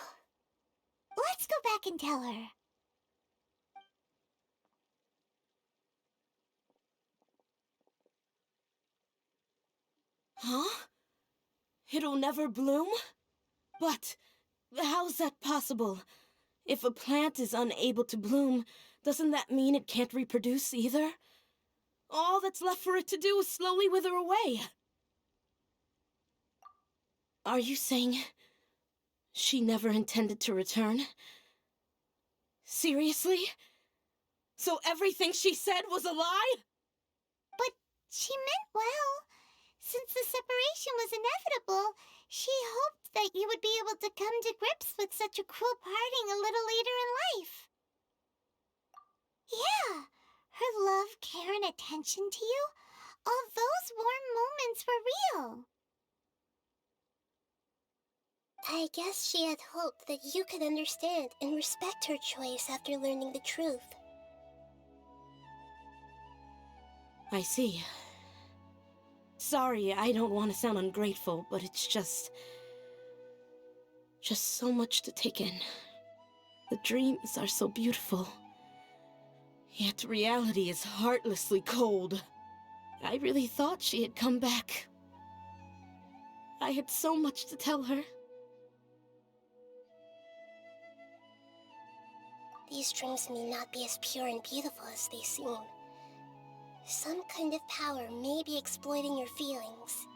[SPEAKER 1] Let's go back and tell her.
[SPEAKER 6] Huh? It'll never bloom? But how's that possible? If a plant is unable to bloom, doesn't that mean it can't reproduce either? All that's left for it to do is slowly wither away. Are you saying she never intended to return? Seriously? So everything she said was a lie?
[SPEAKER 1] But she meant well. Since the separation was inevitable, she hoped that you would be able to come to grips with such a cruel parting a little later in life. Yeah, her love, care, and attention to you, all those warm moments were real.
[SPEAKER 9] I guess she had hoped that you could understand and respect her choice after learning the truth.
[SPEAKER 6] I see. Sorry, I don't want to sound ungrateful, but it's just so much to take in. The dreams are so beautiful. Yet reality is heartlessly cold. I really thought she had come back. I had so much to tell her.
[SPEAKER 9] These dreams may not be as pure and beautiful as they seem. Some kind of power may be exploiting your feelings.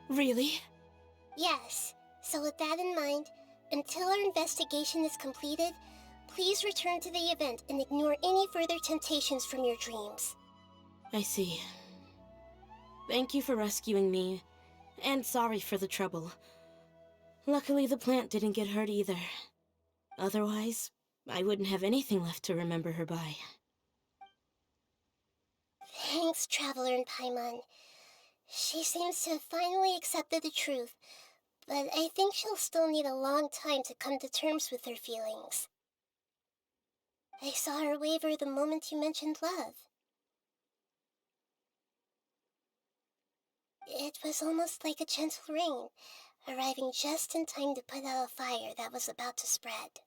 [SPEAKER 6] Really?
[SPEAKER 9] Yes. So with that in mind, until our investigation is completed, please return to the event and ignore any further temptations from your dreams.
[SPEAKER 6] I see. Thank you for rescuing me, and sorry for the trouble. Luckily, the plant didn't get hurt either. Otherwise, I wouldn't have anything left to remember her by.
[SPEAKER 9] Thanks, Traveler and Paimon. She seems to have finally accepted the truth, but I think she'll still need a long time to come to terms with her feelings. I saw her waver the moment you mentioned love. It was almost like a gentle rain, arriving just in time to put out a fire that was about to spread.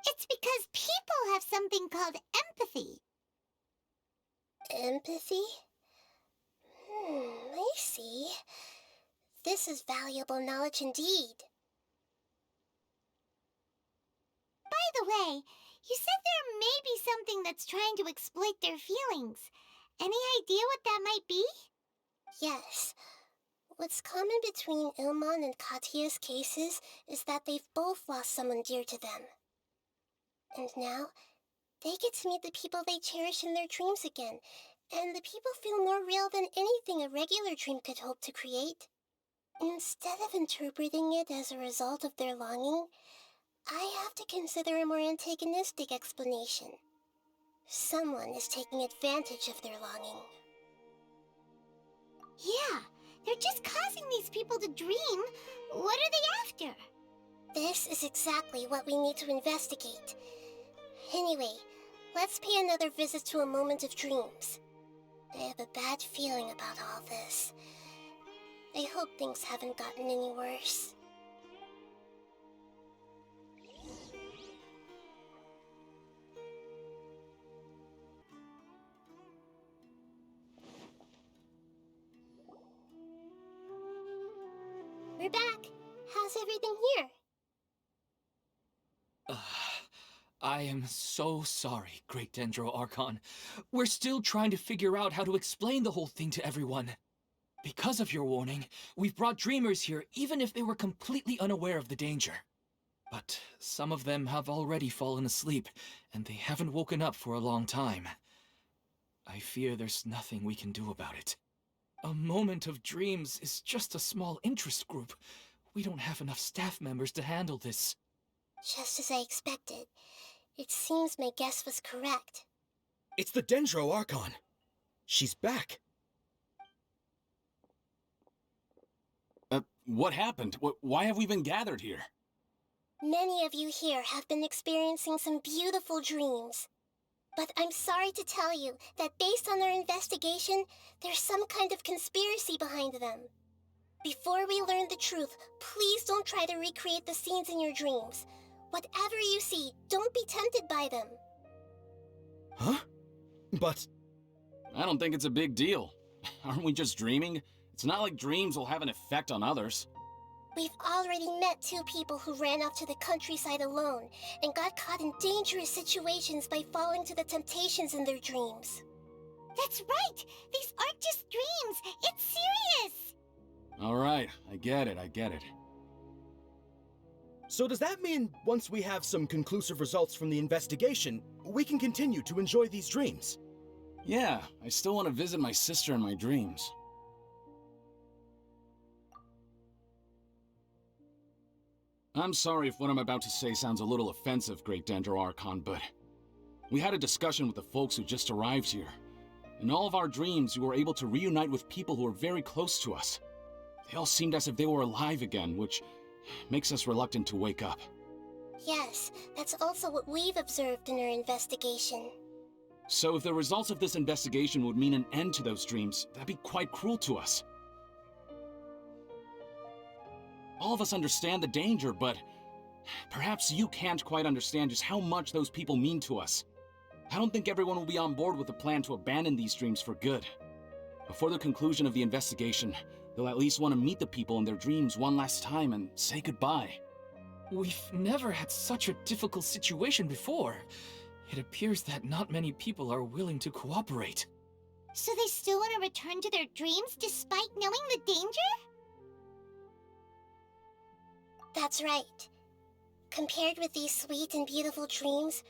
[SPEAKER 1] It's because people have something called empathy.
[SPEAKER 9] Empathy? I see. This is valuable knowledge indeed.
[SPEAKER 1] By the way, you said there may be something that's trying to exploit their feelings. Any idea what that might be?
[SPEAKER 9] Yes. What's common between Ilmon and Katia's cases is that they've both lost someone dear to them. And now, they get to meet the people they cherish in their dreams again, and the people feel more real than anything a regular dream could hope to create. Instead of interpreting it as a result of their longing, I have to consider a more antagonistic explanation. Someone is taking advantage of their longing.
[SPEAKER 1] Yeah, they're just causing these people to dream. What are they after?
[SPEAKER 9] This is exactly what we need to investigate. Anyway, let's pay another visit to a moment of dreams. I have a bad feeling about all this. I hope things haven't gotten any worse. We're back. How's everything here?
[SPEAKER 2] I am so sorry, Great Dendro Archon. We're still trying to figure out how to explain the whole thing to everyone. Because of your warning, we've brought dreamers here even if they were completely unaware of the danger. But some of them have already fallen asleep, and they haven't woken up for a long time. I fear there's nothing we can do about it. A moment of dreams is just a small interest group. We don't have enough staff members to handle this.
[SPEAKER 9] Just as I expected. It seems my guess was correct.
[SPEAKER 8] It's the Dendro Archon. She's back.
[SPEAKER 3] What happened? Why have we been gathered here?
[SPEAKER 9] Many of you here have been experiencing some beautiful dreams. But I'm sorry to tell you that based on our investigation, there's some kind of conspiracy behind them. Before we learn the truth, please don't try to recreate the scenes in your dreams. Whatever you see, don't be tempted by them.
[SPEAKER 8] Huh? But...
[SPEAKER 3] I don't think it's a big deal. Aren't we just dreaming? It's not like dreams will have an effect on others.
[SPEAKER 9] We've already met 2 people who ran off to the countryside alone and got caught in dangerous situations by falling to the temptations in their dreams.
[SPEAKER 1] That's right! These aren't just dreams! It's serious!
[SPEAKER 3] Alright, I get it.
[SPEAKER 8] So does that mean once we have some conclusive results from the investigation, we can continue to enjoy these dreams?
[SPEAKER 3] Yeah, I still want to visit my sister in my dreams. I'm sorry if what I'm about to say sounds a little offensive, Great Dendro Archon, but we had a discussion with the folks who just arrived here. In all of our dreams, we were able to reunite with people who were very close to us. They all seemed as if they were alive again, which makes us reluctant to wake up.
[SPEAKER 9] Yes, that's also what we've observed in our investigation.
[SPEAKER 3] So if the results of this investigation would mean an end to those dreams, that'd be quite cruel to us. All of us understand the danger, but perhaps you can't quite understand just how much those people mean to us. I don't think everyone will be on board with the plan to abandon these dreams for good. Before the conclusion of the investigation, they'll at least want to meet the people in their dreams one last time and say goodbye.
[SPEAKER 2] We've never had such a difficult situation before. It appears that not many people are willing to cooperate.
[SPEAKER 1] So they still want to return to their dreams despite knowing the danger?
[SPEAKER 9] That's right. Compared with these sweet and beautiful dreams,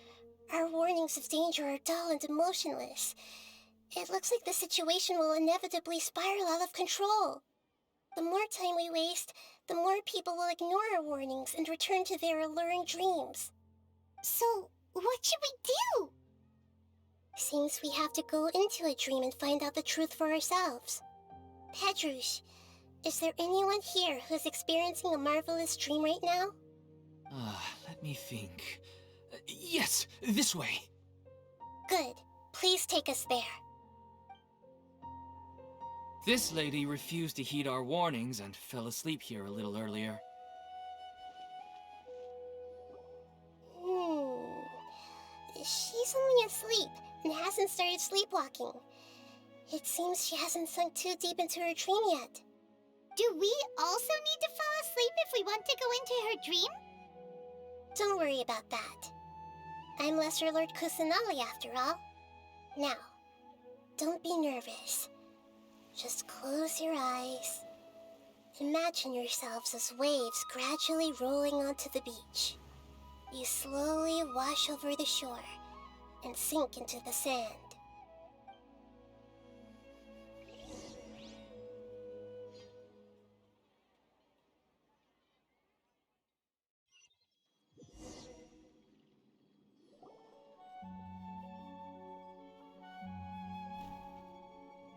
[SPEAKER 9] our warnings of danger are dull and emotionless. It looks like the situation will inevitably spiral out of control. The more time we waste, the more people will ignore our warnings and return to their alluring dreams.
[SPEAKER 1] So, what should we do?
[SPEAKER 9] Seems we have to go into a dream and find out the truth for ourselves. Pedrush, is there anyone here who's experiencing a marvelous dream right now?
[SPEAKER 2] Let me think. Yes, this way.
[SPEAKER 9] Good. Please take us there.
[SPEAKER 2] This lady refused to heed our warnings and fell asleep here a little earlier.
[SPEAKER 9] She's only asleep and hasn't started sleepwalking. It seems she hasn't sunk too deep into her dream yet.
[SPEAKER 1] Do we also need to fall asleep if we want to go into her dream?
[SPEAKER 9] Don't worry about that. I'm Lesser Lord Kusanali after all. Now, don't be nervous. Just close your eyes. Imagine yourselves as waves gradually rolling onto the beach. You slowly wash over the shore and sink into the sand.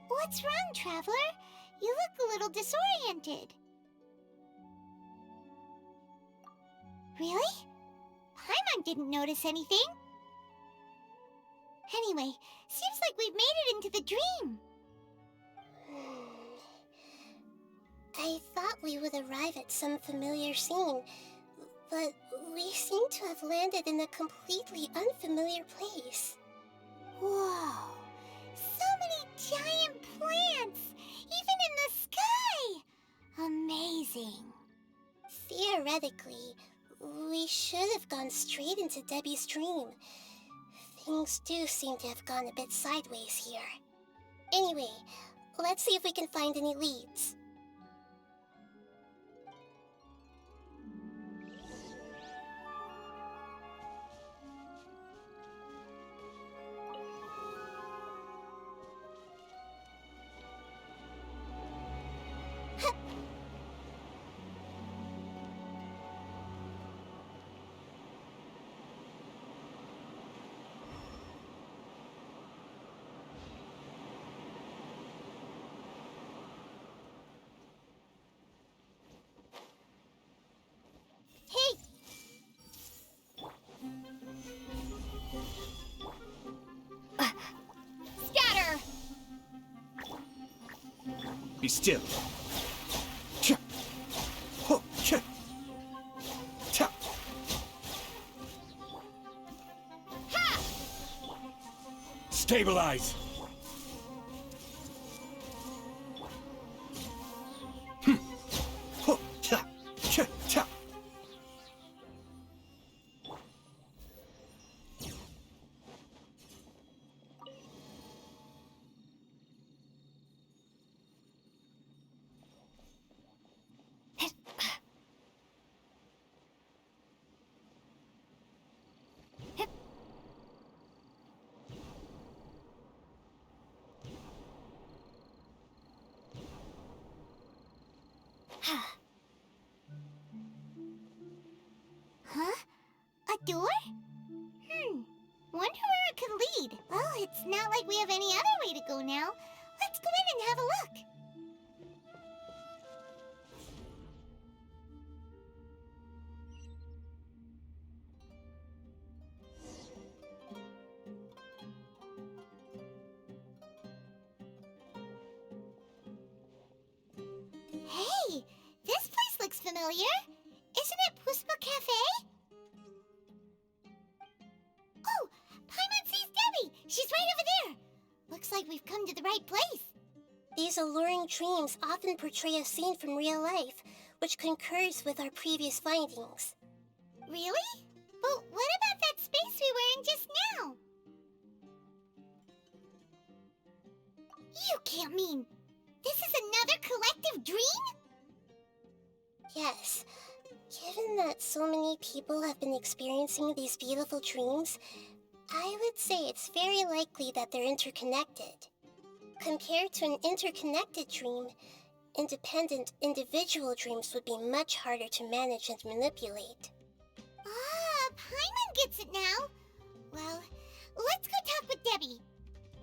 [SPEAKER 1] What's wrong, Traveler? You look a little disoriented. Really? Paimon didn't notice anything. Anyway, seems like we've made it into the dream.
[SPEAKER 9] I thought we would arrive at some familiar scene, but we seem to have landed in a completely unfamiliar place.
[SPEAKER 1] Whoa! So many giant plants! Even in the sky! Amazing.
[SPEAKER 9] Theoretically, we should have gone straight into Debbie's dream. Things do seem to have gone a bit sideways here. Anyway, let's see if we can find any leads.
[SPEAKER 1] Hey! Scatter!
[SPEAKER 8] Be still.
[SPEAKER 1] Ha!
[SPEAKER 8] Stabilize.
[SPEAKER 1] Huh? A door? Wonder where it could lead. Well, it's not like we have any other way to go now. Let's go in and have a look. Hey, this place looks familiar. Isn't it Puspa Cafe? Oh, Paimon sees Debbie. She's right over there. Looks like we've come to the right place.
[SPEAKER 9] These alluring dreams often portray a scene from real life, which concurs with our previous findings.
[SPEAKER 1] Really? But what about that space we were in just now? You can't mean this is another collective dream?
[SPEAKER 9] Yes. Given that so many people have been experiencing these beautiful dreams, I would say it's very likely that they're interconnected. Compared to an interconnected dream, independent individual dreams would be much harder to manage and manipulate.
[SPEAKER 1] Ah, Paimon gets it now. Well, let's go talk with Debbie.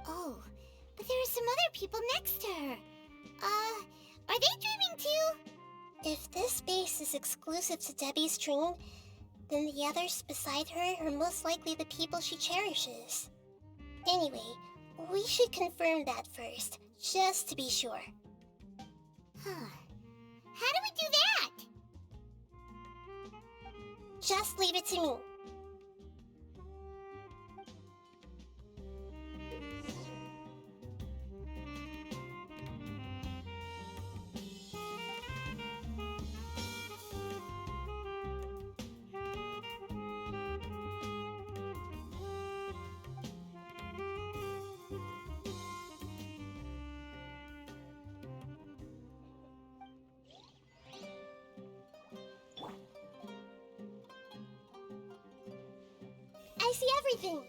[SPEAKER 1] Oh, but there are some other people next to her. Are they dreaming too?
[SPEAKER 9] If this space is exclusive to Debbie's dream, then the others beside her are most likely the people she cherishes. Anyway, we should confirm that first, just to be sure.
[SPEAKER 1] Huh. How do we do that?
[SPEAKER 9] Just leave it to me. I see everything.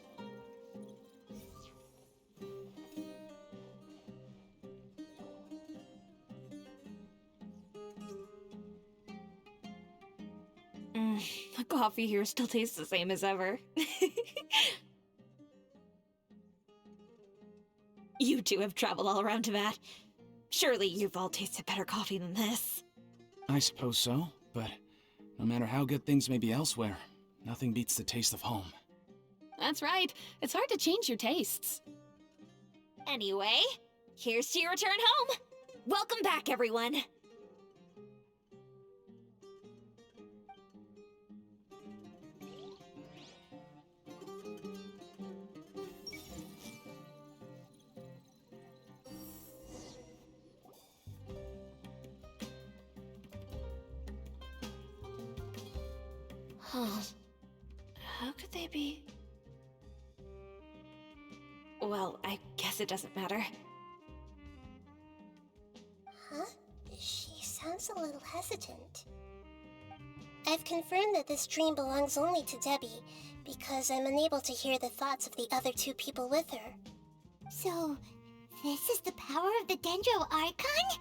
[SPEAKER 7] The coffee here still tastes the same as ever. You two have traveled all around Tibet. Surely you've all tasted better coffee than this.
[SPEAKER 3] I suppose so, but no matter how good things may be elsewhere, nothing beats the taste of home.
[SPEAKER 10] That's right. It's hard to change your tastes.
[SPEAKER 7] Anyway, here's to your return home. Welcome back, everyone. How could they be? Well, I guess it doesn't matter.
[SPEAKER 9] Huh? She sounds a little hesitant. I've confirmed that this dream belongs only to Debbie, because I'm unable to hear the thoughts of the other two people with her.
[SPEAKER 1] So, this is the power of the Dendro Archon?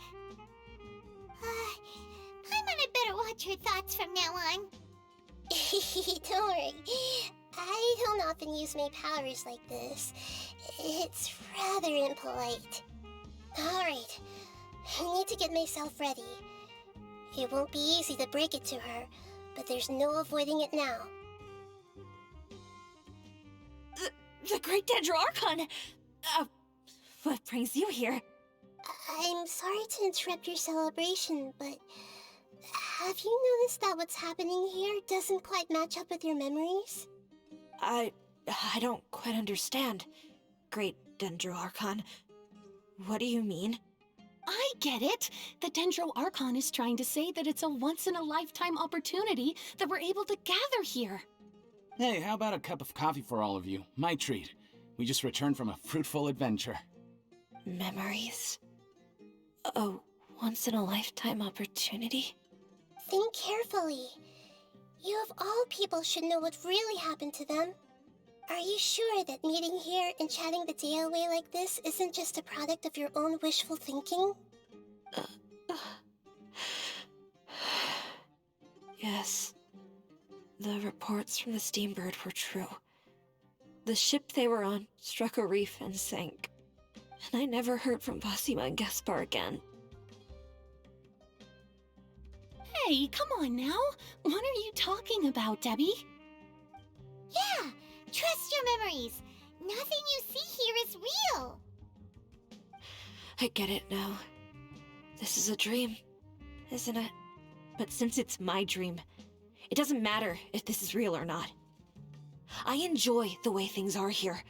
[SPEAKER 1] Paimon had better watch her thoughts from now on.
[SPEAKER 9] Don't worry. I don't often use my powers like this. It's rather impolite. Alright, I need to get myself ready. It won't be easy to break it to her, but there's no avoiding it now.
[SPEAKER 7] The Great Dendro Archon! What brings you here?
[SPEAKER 9] I'm sorry to interrupt your celebration, but have you noticed that what's happening here doesn't quite match up with your memories?
[SPEAKER 6] I don't quite understand. Great Dendro Archon. What do you mean?
[SPEAKER 10] I get it. The Dendro Archon is trying to say that it's a once-in-a-lifetime opportunity that we're able to gather here.
[SPEAKER 3] Hey, how about a cup of coffee for all of you? My treat. We just returned from a fruitful adventure.
[SPEAKER 6] Memories? A once-in-a-lifetime opportunity?
[SPEAKER 9] Think carefully. You of all people should know what really happened to them. Are you sure that meeting here and chatting the day away like this isn't just a product of your own wishful thinking?
[SPEAKER 6] Yes.
[SPEAKER 7] The reports from the Steambird were true. The ship they were on struck a reef and sank. And I never heard from Basima and Gaspar again.
[SPEAKER 10] Hey, come on now. What are you talking about, Debbie?
[SPEAKER 1] Yeah, trust your memories. Nothing you see here is real.
[SPEAKER 7] I get it now. This is a dream, isn't it? But since it's my dream, it doesn't matter if this is real or not. I enjoy the way things are here.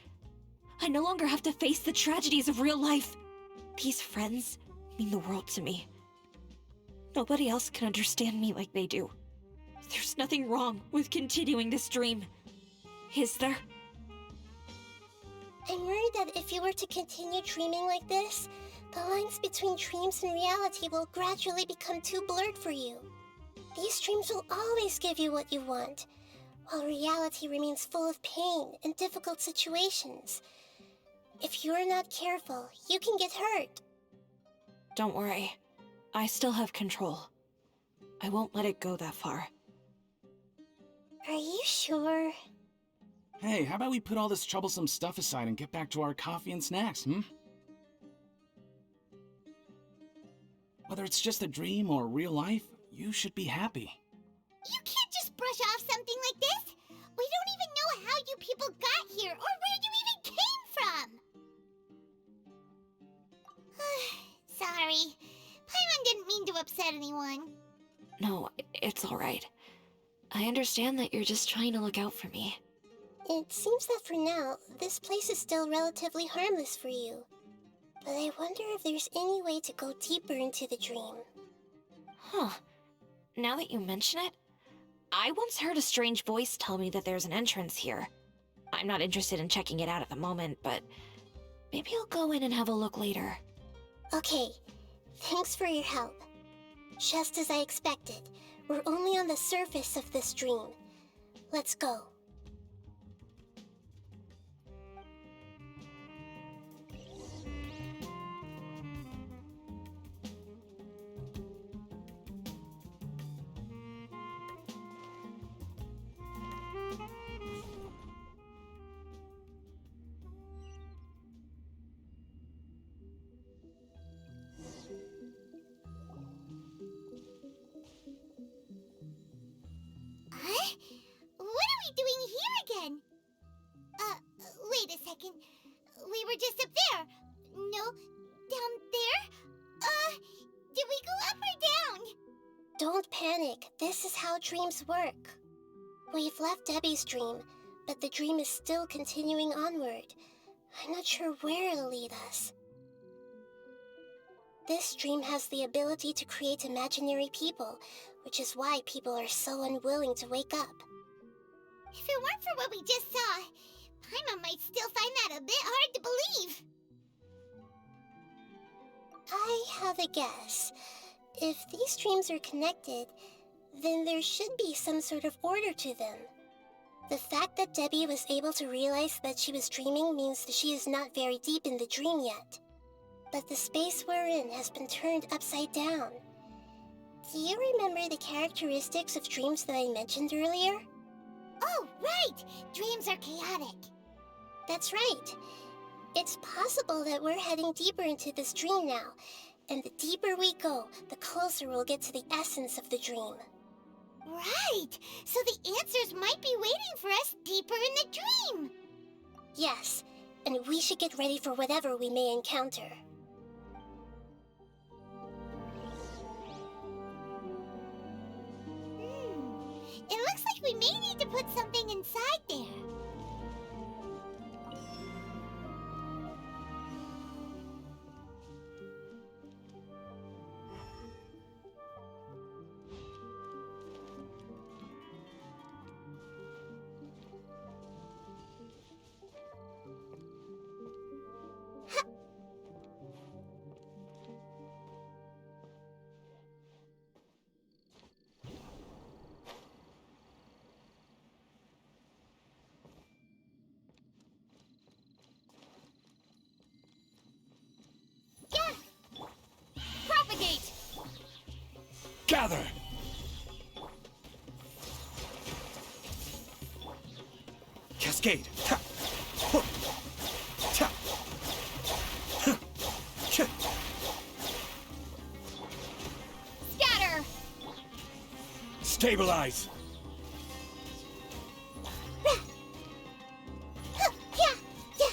[SPEAKER 7] I no longer have to face the tragedies of real life. These friends mean the world to me. Nobody else can understand me like they do. There's nothing wrong with continuing this dream. Is there?
[SPEAKER 9] I'm worried that if you were to continue dreaming like this, the lines between dreams and reality will gradually become too blurred for you. These dreams will always give you what you want, while reality remains full of pain and difficult situations. If you're not careful, you can get hurt.
[SPEAKER 7] Don't worry. I still have control. I won't let it go that far.
[SPEAKER 9] Are you sure?
[SPEAKER 3] Hey, how about we put all this troublesome stuff aside and get back to our coffee and snacks, hmm? Whether it's just a dream or real life, you should be happy.
[SPEAKER 1] You can't just brush off something like this. We don't even know how you people got here or where you even came from. Sorry. Paimon didn't mean to upset anyone.
[SPEAKER 7] No, it's alright. I understand that you're just trying to look out for me.
[SPEAKER 9] It seems that for now, this place is still relatively harmless for you. But I wonder if there's any way to go deeper into the dream.
[SPEAKER 7] Huh. Now that you mention it, I once heard a strange voice tell me that there's an entrance here. I'm not interested in checking it out at the moment, but maybe I'll go in and have a look later.
[SPEAKER 9] Okay, thanks for your help. Just as I expected, we're only on the surface of this dream. Let's go.
[SPEAKER 1] Huh? What are we doing here again? Wait a second. We were just up there. No, down there? Did we go up or down?
[SPEAKER 9] Don't panic. This is how dreams work. We've left Debbie's dream, but the dream is still continuing onward. I'm not sure where it'll lead us. This dream has the ability to create imaginary people, which is why people are so unwilling to wake up.
[SPEAKER 1] If it weren't for what we just saw, Paimon might still find that a bit hard to believe.
[SPEAKER 9] I have a guess. If these dreams are connected, then there should be some sort of order to them. The fact that Debbie was able to realize that she was dreaming means that she is not very deep in the dream yet. But the space we're in has been turned upside down. Do you remember the characteristics of dreams that I mentioned earlier?
[SPEAKER 1] Oh, right! Dreams are chaotic.
[SPEAKER 9] That's right. It's possible that we're heading deeper into this dream now, and the deeper we go, the closer we'll get to the essence of the dream.
[SPEAKER 1] Right! So the answers might be waiting for us deeper in the dream!
[SPEAKER 9] Yes, and we should get ready for whatever we may encounter.
[SPEAKER 1] It looks like we may need to put something inside there.
[SPEAKER 10] Propagate!
[SPEAKER 5] Gather!
[SPEAKER 8] Cascade! Ha! Huh! Ta! Huh! Ch-
[SPEAKER 10] Scatter!
[SPEAKER 8] Stabilize!
[SPEAKER 9] Huh, yeah, yeah.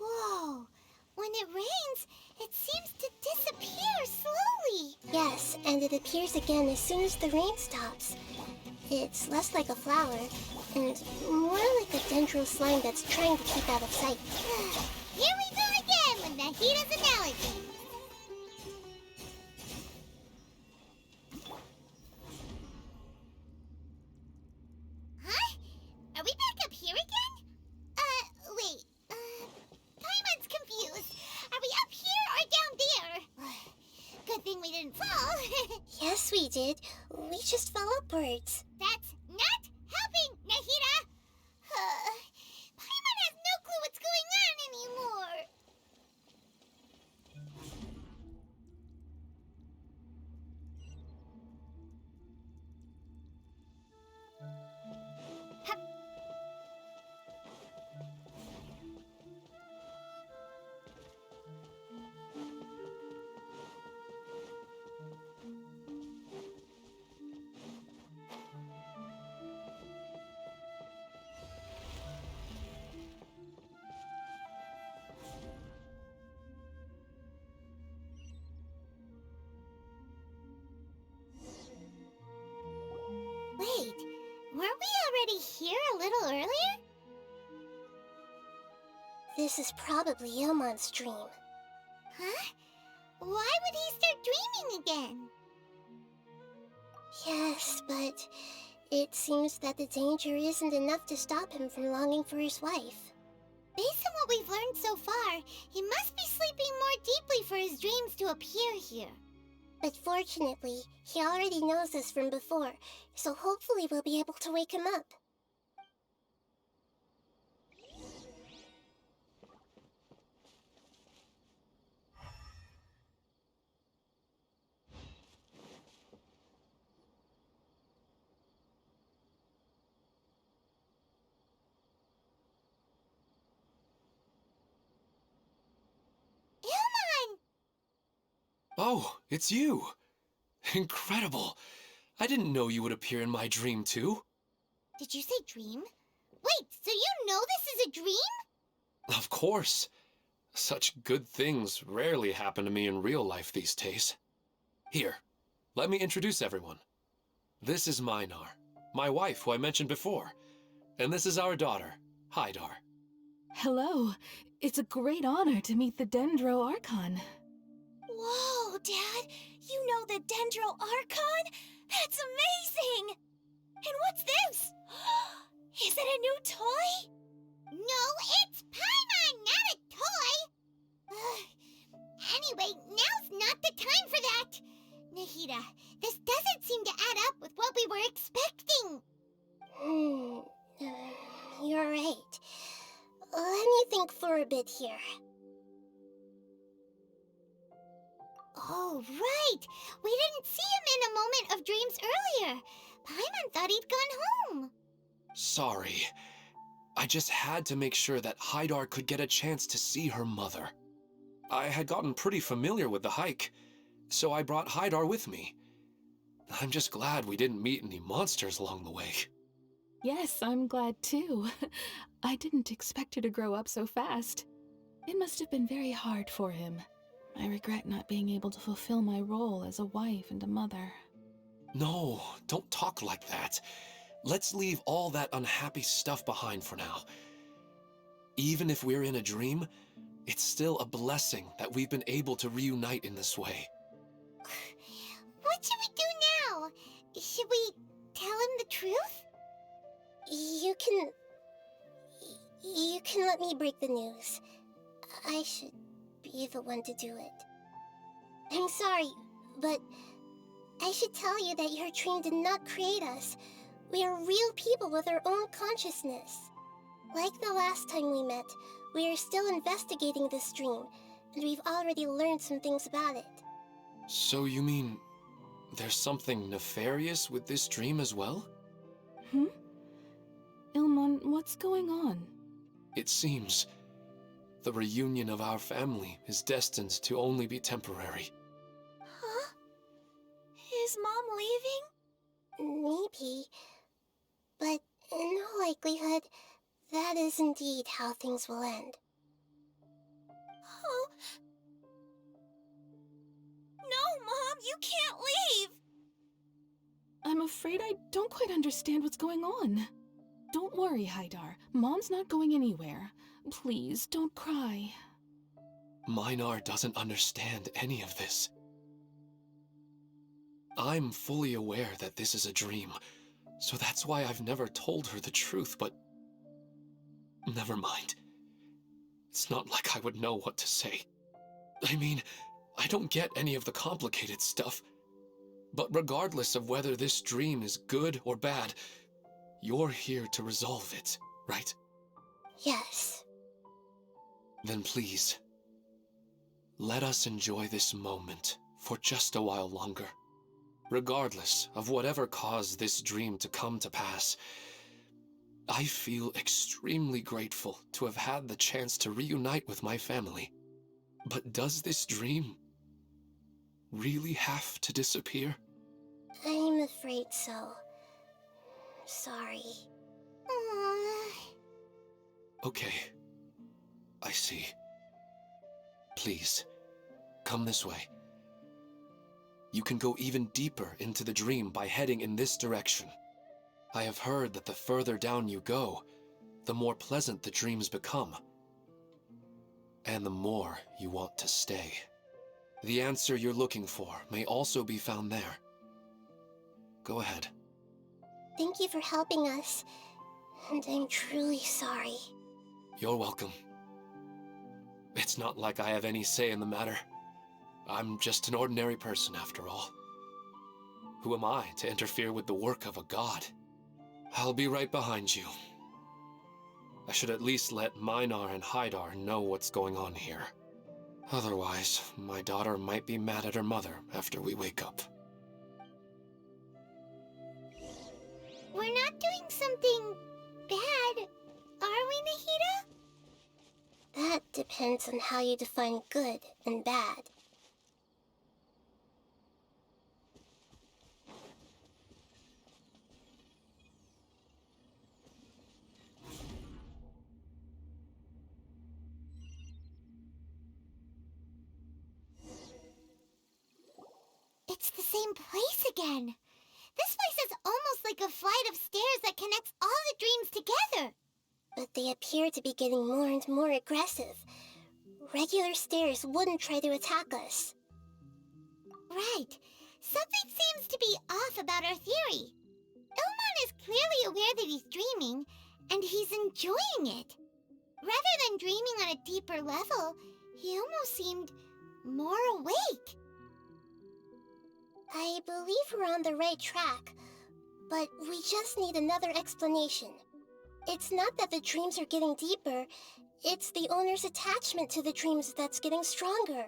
[SPEAKER 1] Whoa. When it rains, it seems to disappear slowly.
[SPEAKER 9] Yes, and it appears again as soon as the rain stops. It's less like a flower, and more like a dendro slime that's trying to keep out of sight.
[SPEAKER 1] Here we go again with Nahida's analogy. Huh? Are we back up here again? Wait. Paimon's confused. Are we up here or down there? Good thing we didn't fall.
[SPEAKER 9] Yes, we did. We just fell upwards.
[SPEAKER 1] That's not helping, Nahida. Paimon has no clue what's going on anymore. Wait, weren't we already here a little earlier?
[SPEAKER 9] This is probably Ilmon's dream.
[SPEAKER 1] Huh? Why would he start dreaming again?
[SPEAKER 9] Yes, but it seems that the danger isn't enough to stop him from longing for his wife.
[SPEAKER 1] Based on what we've learned so far, he must be sleeping more deeply for his dreams to appear here.
[SPEAKER 9] But fortunately, he already knows us from before, so hopefully we'll be able to wake him up.
[SPEAKER 1] Ilmon!
[SPEAKER 4] Oh, it's you! Incredible! I didn't know you would appear in my dream, too.
[SPEAKER 1] Did you say dream? Wait, so you know this is a dream?
[SPEAKER 4] Of course. Such good things rarely happen to me in real life these days. Here, let me introduce everyone. This is Minar, my wife who I mentioned before. And this is our daughter, Hydar.
[SPEAKER 11] Hello. It's a great honor to meet the Dendro Archon.
[SPEAKER 10] Whoa, Dad! You know the Dendro Archon? That's amazing! And what's this? Is it a new toy?
[SPEAKER 1] No, it's Paimon, not a toy! Anyway, now's not the time for that! Nahida, this doesn't seem to add up with what we were expecting.
[SPEAKER 9] You're right. Let me think for a bit here.
[SPEAKER 1] Oh, right! We didn't see him in a moment of dreams earlier. Paimon thought he'd gone home.
[SPEAKER 4] Sorry. I just had to make sure that Hydar could get a chance to see her mother. I had gotten pretty familiar with the hike, so I brought Hydar with me. I'm just glad we didn't meet any monsters along the way.
[SPEAKER 11] Yes, I'm glad too. I didn't expect her to grow up so fast. It must have been very hard for him. I regret not being able to fulfill my role as a wife and a mother.
[SPEAKER 4] No, don't talk like that. Let's leave all that unhappy stuff behind for now. Even if we're in a dream, it's still a blessing that we've been able to reunite in this way.
[SPEAKER 1] What should we do now? Should we tell him the truth?
[SPEAKER 9] You can let me break the news. I should be the one to do it. I'm sorry, but I should tell you that your dream did not create us. We are real people with our own consciousness. Like the last time we met, we are still investigating this dream, and we've already learned some things about it.
[SPEAKER 4] So you mean there's something nefarious with this dream as well?
[SPEAKER 11] Ilmon, what's going on?
[SPEAKER 4] It seems the reunion of our family is destined to only be temporary.
[SPEAKER 10] Huh? Is Mom leaving?
[SPEAKER 9] Maybe. But in all likelihood, that is indeed how things will end.
[SPEAKER 10] Oh. No, Mom, you can't leave!
[SPEAKER 11] I'm afraid I don't quite understand what's going on. Don't worry, Haidar. Mom's not going anywhere. Please, don't cry.
[SPEAKER 4] Minar doesn't understand any of this. I'm fully aware that this is a dream, so that's why I've never told her the truth, but never mind. It's not like I would know what to say. I mean, I don't get any of the complicated stuff. But regardless of whether this dream is good or bad, you're here to resolve it, right?
[SPEAKER 9] Yes.
[SPEAKER 4] Then please, let us enjoy this moment for just a while longer. Regardless of whatever caused this dream to come to pass, I feel extremely grateful to have had the chance to reunite with my family. But does this dream really have to disappear?
[SPEAKER 9] I'm afraid so. Sorry.
[SPEAKER 4] Okay. I see. Please, come this way. You can go even deeper into the dream by heading in this direction. I have heard that the further down you go, the more pleasant the dreams become. And the more you want to stay. The answer you're looking for may also be found there. Go ahead.
[SPEAKER 9] Thank you for helping us, and I'm truly sorry.
[SPEAKER 4] You're welcome. It's not like I have any say in the matter. I'm just an ordinary person after all. Who am I to interfere with the work of a god? I'll be right behind you. I should at least let Minar and Haidar know what's going on here. Otherwise, my daughter might be mad at her mother after we wake up.
[SPEAKER 1] We're not doing something bad, are we, Nahida?
[SPEAKER 9] That depends on how you define good and bad.
[SPEAKER 1] It's the same place again. This place is almost like a flight of stairs that connects all the dreams together.
[SPEAKER 9] But they appear to be getting more and more aggressive. Regular stairs wouldn't try to attack us.
[SPEAKER 1] Right. Something seems to be off about our theory. Ilmon is clearly aware that he's dreaming, and he's enjoying it. Rather than dreaming on a deeper level, he almost seemed more awake.
[SPEAKER 9] I believe we're on the right track, but we just need another explanation. It's not that the dreams are getting deeper, it's the owner's attachment to the dreams that's getting stronger.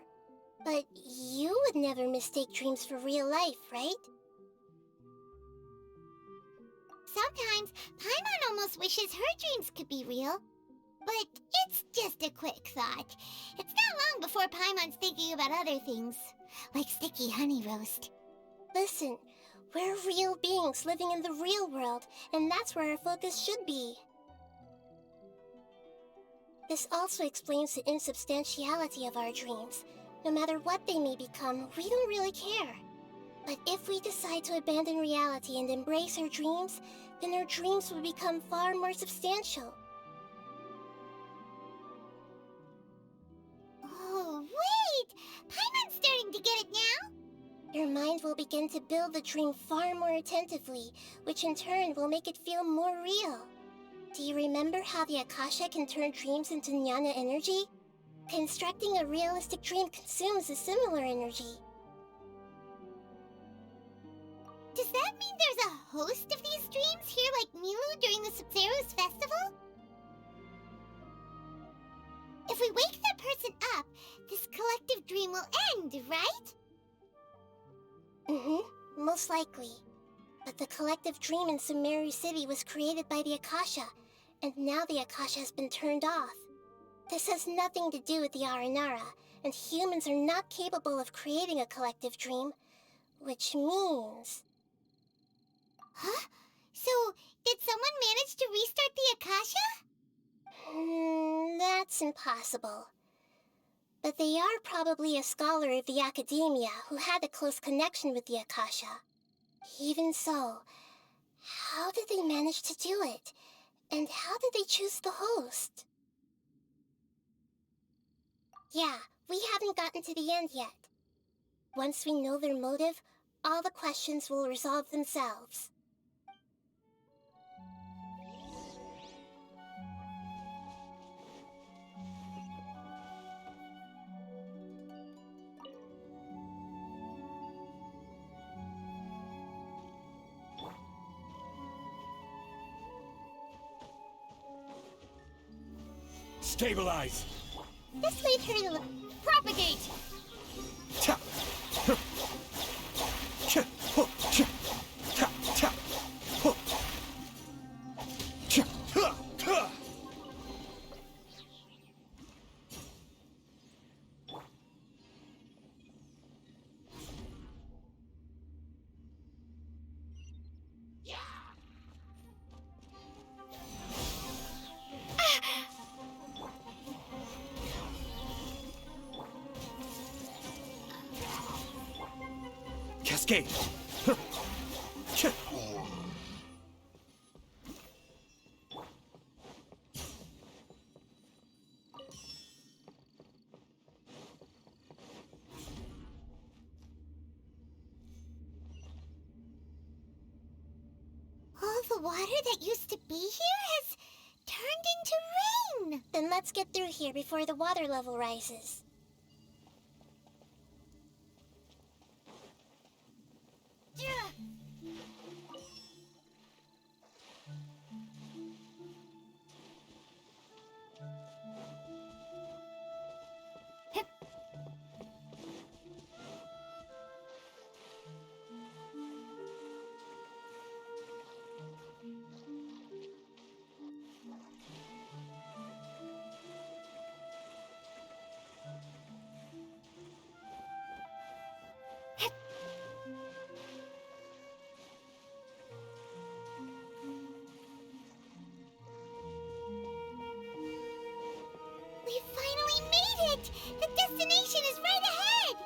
[SPEAKER 9] But you would never mistake dreams for real life, right?
[SPEAKER 1] Sometimes, Paimon almost wishes her dreams could be real. But it's just a quick thought. It's not long before Paimon's thinking about other things, like sticky honey roast.
[SPEAKER 9] Listen, we're real beings living in the real world, and that's where our focus should be. This also explains the insubstantiality of our dreams. No matter what they may become, we don't really care. But if we decide to abandon reality and embrace our dreams, then our dreams will become far more substantial.
[SPEAKER 1] Oh, wait! Paimon's starting to get it now!
[SPEAKER 9] Your mind will begin to build the dream far more attentively, which in turn will make it feel more real. Do you remember how the Akasha can turn dreams into jnana energy? Constructing a realistic dream consumes a similar energy.
[SPEAKER 1] Does that mean there's a host of these dreams here like Milu during the Sub-Zero's festival? If we wake that person up, this collective dream will end, right?
[SPEAKER 9] Mm-hmm, most likely. But the collective dream in Sumeru City was created by the Akasha, and now the Akasha has been turned off. This has nothing to do with the Aranara, and humans are not capable of creating a collective dream, which means...
[SPEAKER 1] Huh? So, did someone manage to restart the Akasha?
[SPEAKER 9] That's impossible. But they are probably a scholar of the Academia who had a close connection with the Akasha. Even so, how did they manage to do it? And how did they choose the host? Yeah, we haven't gotten to the end yet. Once we know their motive, all the questions will resolve themselves.
[SPEAKER 8] Stabilize!
[SPEAKER 1] This way, Turtle. Propagate!
[SPEAKER 8] Cascade!
[SPEAKER 1] All the water that used to be here has turned into rain!
[SPEAKER 9] Then let's get through here before the water level rises.
[SPEAKER 1] We finally made it! The destination is right ahead!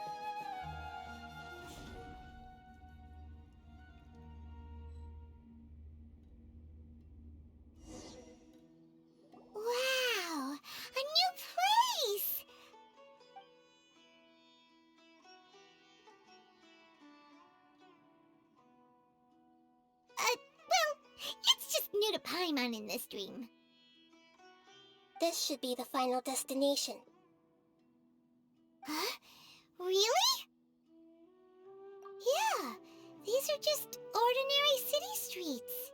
[SPEAKER 1] Wow! A new place! Well, it's just new to Paimon in this dream.
[SPEAKER 9] This should be the final destination.
[SPEAKER 1] Huh? Really? Yeah, these are just ordinary city streets.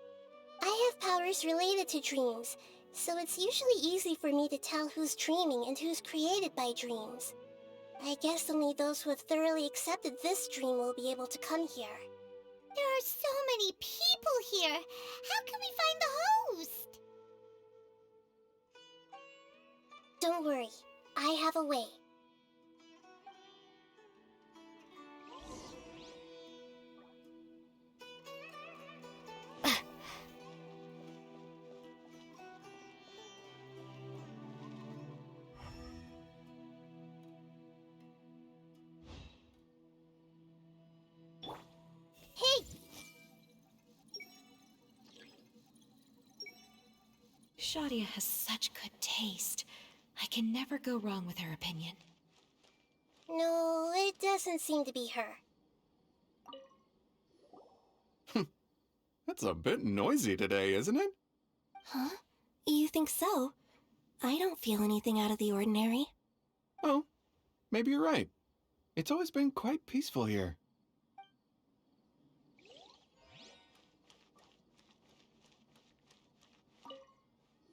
[SPEAKER 9] I have powers related to dreams, so it's usually easy for me to tell who's dreaming and who's created by dreams. I guess only those who have thoroughly accepted this dream will be able to come here.
[SPEAKER 1] There are so many people here. How can we find the host?
[SPEAKER 9] Don't worry, I have a way.
[SPEAKER 1] Hey!
[SPEAKER 7] Shadia has such good taste. I can never go wrong with her opinion.
[SPEAKER 9] No, it doesn't seem to be her.
[SPEAKER 5] It's a bit noisy today, isn't it?
[SPEAKER 6] Huh? You think so? I don't feel anything out of the ordinary.
[SPEAKER 12] Oh, maybe you're right. It's always been quite peaceful here.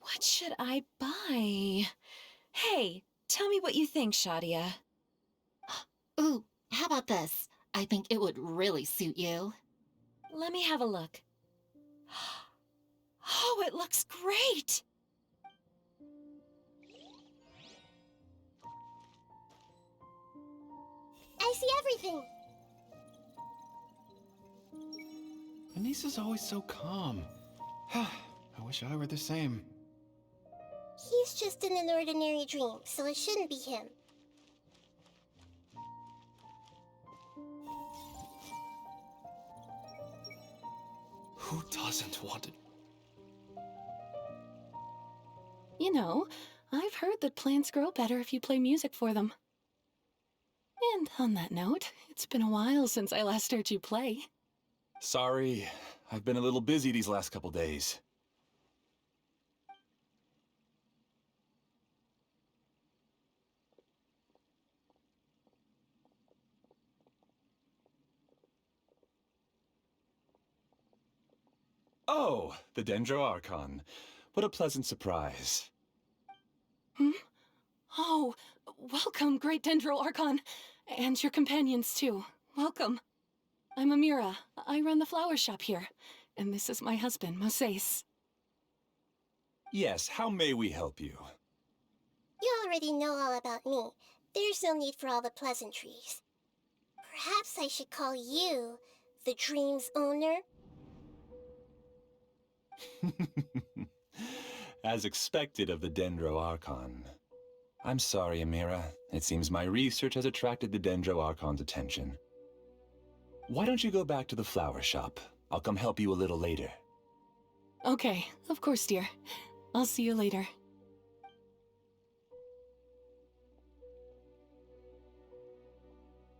[SPEAKER 7] What should I buy? Hey, tell me what you think, Shadia.
[SPEAKER 13] Ooh, how about this? I think it would really suit you.
[SPEAKER 7] Let me have a look. Oh, it looks great!
[SPEAKER 9] I see everything.
[SPEAKER 12] Anissa's always so calm. I wish I were the same.
[SPEAKER 9] He's just in an ordinary dream, so it shouldn't be him.
[SPEAKER 4] Who doesn't want it?
[SPEAKER 11] You know, I've heard that plants grow better if you play music for them. And on that note, it's been a while since I last heard you play.
[SPEAKER 5] Sorry, I've been a little busy these last couple days. Oh, the Dendro Archon. What a pleasant surprise.
[SPEAKER 11] Hmm? Oh, welcome, Great Dendro Archon. And your companions, too. Welcome. I'm Amira. I run the flower shop here. And this is my husband, Moses.
[SPEAKER 5] Yes, how may we help you?
[SPEAKER 9] You already know all about me. There's no need for all the pleasantries. Perhaps I should call you the dream's owner?
[SPEAKER 5] As expected of the Dendro Archon. I'm sorry, Amira. It seems my research has attracted the Dendro Archon's attention. Why don't you go back to the flower shop? I'll come help you a little later.
[SPEAKER 11] Okay, of course, dear. I'll see you later.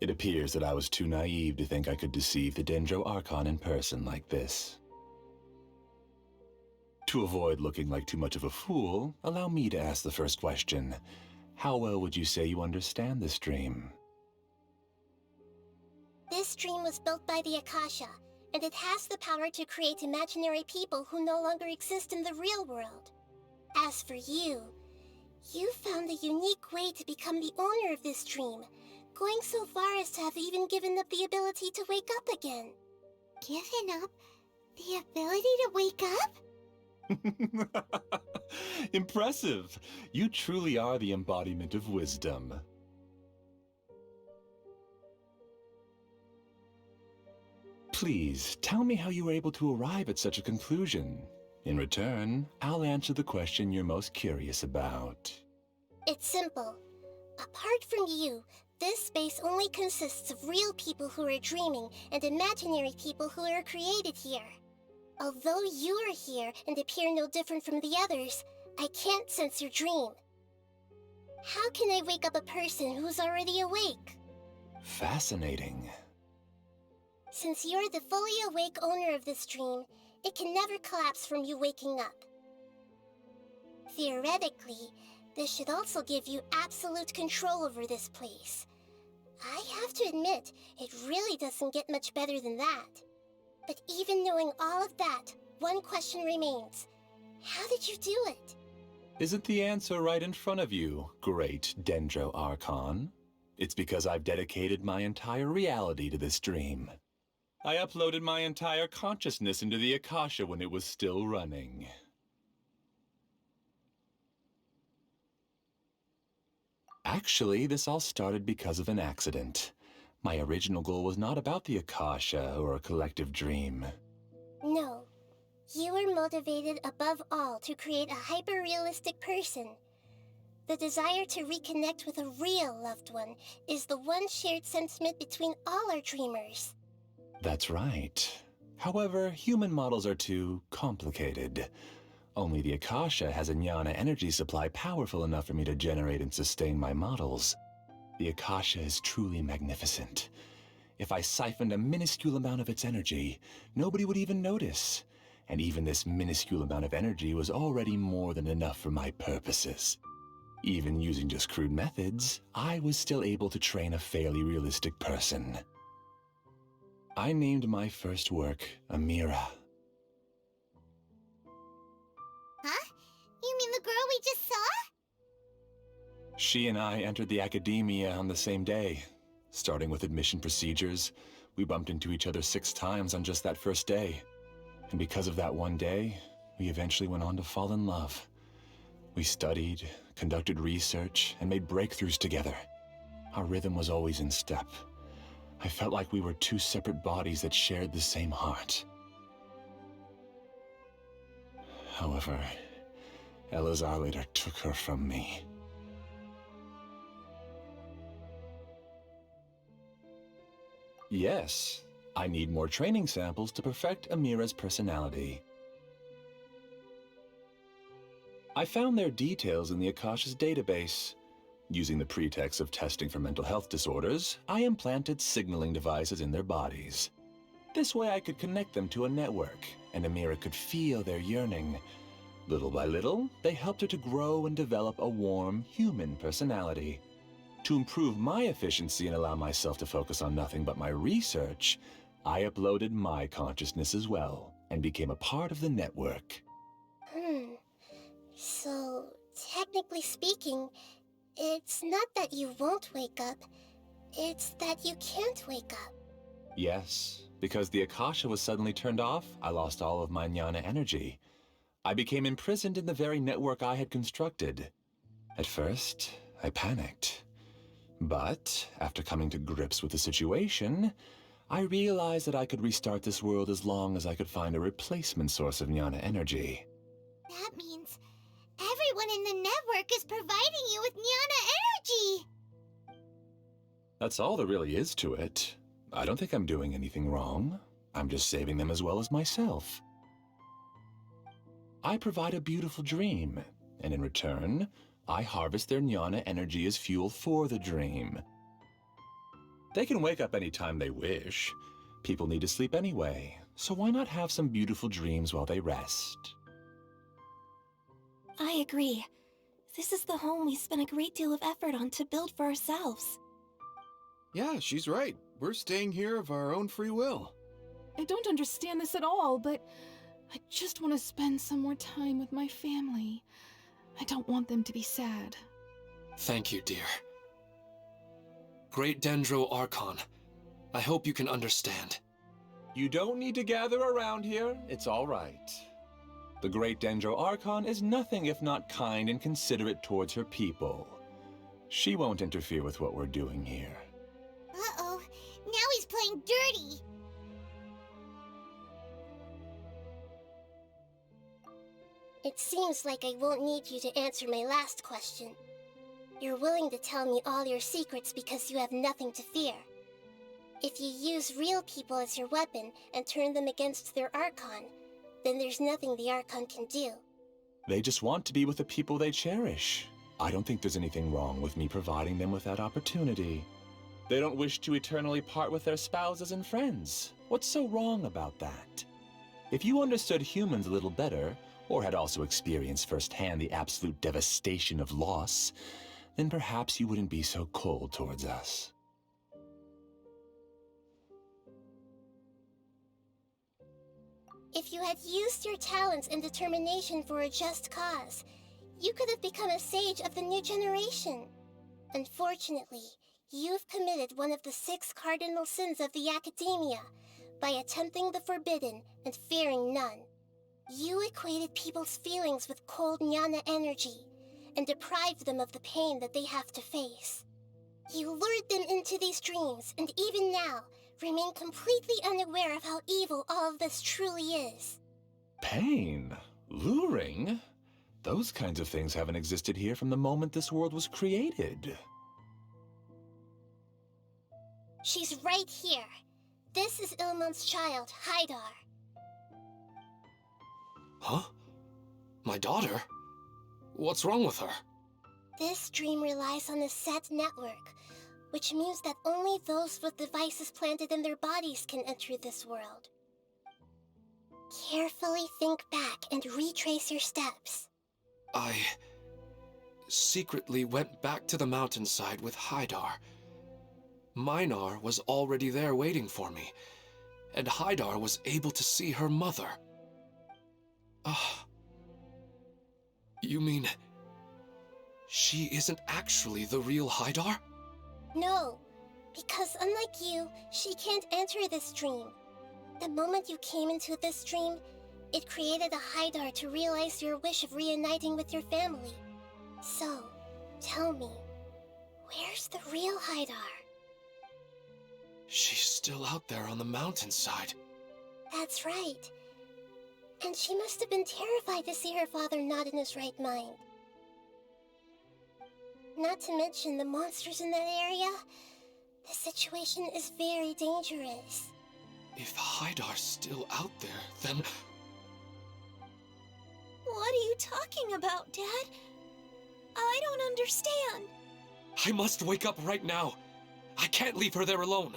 [SPEAKER 5] It appears that I was too naive to think I could deceive the Dendro Archon in person like this. To avoid looking like too much of a fool, allow me to ask the first question. How well would you say you understand this dream?
[SPEAKER 9] This dream was built by the Akasha, and it has the power to create imaginary people who no longer exist in the real world. As for you, you found a unique way to become the owner of this dream, going so far as to have even given up the ability to wake up again.
[SPEAKER 1] Given up the ability to wake up?
[SPEAKER 5] Impressive! You truly are the embodiment of wisdom. Please, tell me how you were able to arrive at such a conclusion. In return, I'll answer the question you're most curious about.
[SPEAKER 9] It's simple. Apart from you, this space only consists of real people who are dreaming and imaginary people who are created here. Although you are here and appear no different from the others, I can't sense your dream. How can I wake up a person who's already awake?
[SPEAKER 5] Fascinating.
[SPEAKER 9] Since you're the fully awake owner of this dream, it can never collapse from you waking up. Theoretically, this should also give you absolute control over this place. I have to admit, it really doesn't get much better than that. But even knowing all of that, one question remains. How did you do it?
[SPEAKER 5] Isn't the answer right in front of you, great Dendro Archon? It's because I've dedicated my entire reality to this dream. I uploaded my entire consciousness into the Akasha when it was still running. Actually, this all started because of an accident. My original goal was not about the Akasha or a collective dream.
[SPEAKER 9] No. You were motivated above all to create a hyper-realistic person. The desire to reconnect with a real loved one is the one shared sentiment between all our dreamers.
[SPEAKER 5] That's right. However, human models are too complicated. Only the Akasha has a jnana energy supply powerful enough for me to generate and sustain my models. The Akasha is truly magnificent. If I siphoned a minuscule amount of its energy, nobody would even notice. And even this minuscule amount of energy was already more than enough for my purposes.
[SPEAKER 14] Even using just crude methods, I was still able to train a fairly realistic person. I named my first work Amira.
[SPEAKER 1] Huh? You mean the girl we just saw?
[SPEAKER 14] She and I entered the academia on the same day. Starting with admission procedures, we bumped into each other 6 times on just that first day. And because of that one day, we eventually went on to fall in love. We studied, conducted research, and made breakthroughs together. Our rhythm was always in step. I felt like we were 2 separate bodies that shared the same heart. However, Elazar later took her from me. Yes, I need more training samples to perfect Amira's personality. I found their details in the Akasha's database. Using the pretext of testing for mental health disorders, I implanted signaling devices in their bodies. This way I could connect them to a network, and Amira could feel their yearning. Little by little, they helped her to grow and develop a warm, human personality. To improve my efficiency and allow myself to focus on nothing but my research, I uploaded my consciousness as well, and became a part of the network.
[SPEAKER 9] So, technically speaking, it's not that you won't wake up, it's that you can't wake up.
[SPEAKER 14] Yes, because the Akasha was suddenly turned off, I lost all of my jnana energy. I became imprisoned in the very network I had constructed. At first, I panicked. But, after coming to grips with the situation, I realized that I could restart this world as long as I could find a replacement source of jnana energy.
[SPEAKER 1] That means everyone in the network is providing you with jnana energy!
[SPEAKER 14] That's all there really is to it. I don't think I'm doing anything wrong. I'm just saving them as well as myself. I provide a beautiful dream, and in return, I harvest their jnana energy as fuel for the dream. They can wake up anytime they wish. People need to sleep anyway, so why not have some beautiful dreams while they rest?
[SPEAKER 10] I agree. This is the home we spent a great deal of effort on to build for ourselves.
[SPEAKER 12] Yeah, she's right. We're staying here of our own free will.
[SPEAKER 11] I don't understand this at all, but I just want to spend some more time with my family. I don't want them to be sad.
[SPEAKER 4] Thank you, dear. Great Dendro Archon, I hope you can understand.
[SPEAKER 14] You don't need to gather around here. It's all right. The Great Dendro Archon is nothing if not kind and considerate towards her people. She won't interfere with what we're doing here.
[SPEAKER 1] Uh-oh, now he's playing dirty!
[SPEAKER 9] It seems like I won't need you to answer my last question. You're willing to tell me all your secrets because you have nothing to fear. If you use real people as your weapon and turn them against their Archon, then there's nothing the Archon can do.
[SPEAKER 14] They just want to be with the people they cherish. I don't think there's anything wrong with me providing them with that opportunity. They don't wish to eternally part with their spouses and friends. What's so wrong about that? If you understood humans a little better, or had also experienced firsthand the absolute devastation of loss, then perhaps you wouldn't be so cold towards us.
[SPEAKER 9] If you had used your talents and determination for a just cause, you could have become a sage of the new generation. Unfortunately, you've committed one of the 6 cardinal sins of the Academia by attempting the forbidden and fearing none. You equated people's feelings with cold jnana energy and deprived them of the pain that they have to face. You lured them into these dreams, and even now, remain completely unaware of how evil all of this truly is.
[SPEAKER 14] Pain? Luring? Those kinds of things haven't existed here from the moment this world was created.
[SPEAKER 9] She's right here. This is Ilmon's child, Haidar.
[SPEAKER 4] Huh? My daughter? What's wrong with her?
[SPEAKER 9] This dream relies on a set network, which means that only those with devices planted in their bodies can enter this world. Carefully think back and retrace your steps.
[SPEAKER 4] secretly went back to the mountainside with Haidar. Minar was already there waiting for me, and Haidar was able to see her mother. Ah. You mean she isn't actually the real Haidar?
[SPEAKER 9] No, because unlike you, she can't enter this dream. The moment you came into this dream, it created a Haidar to realize your wish of reuniting with your family. So, tell me, where's the real Haidar?
[SPEAKER 4] She's still out there on the mountainside.
[SPEAKER 9] That's right. And she must have been terrified to see her father not in his right mind. Not to mention the monsters in that area. The situation is very dangerous.
[SPEAKER 4] If Haidar's still out there, then...
[SPEAKER 10] What are you talking about, Dad? I don't understand.
[SPEAKER 4] I must wake up right now. I can't leave her there alone.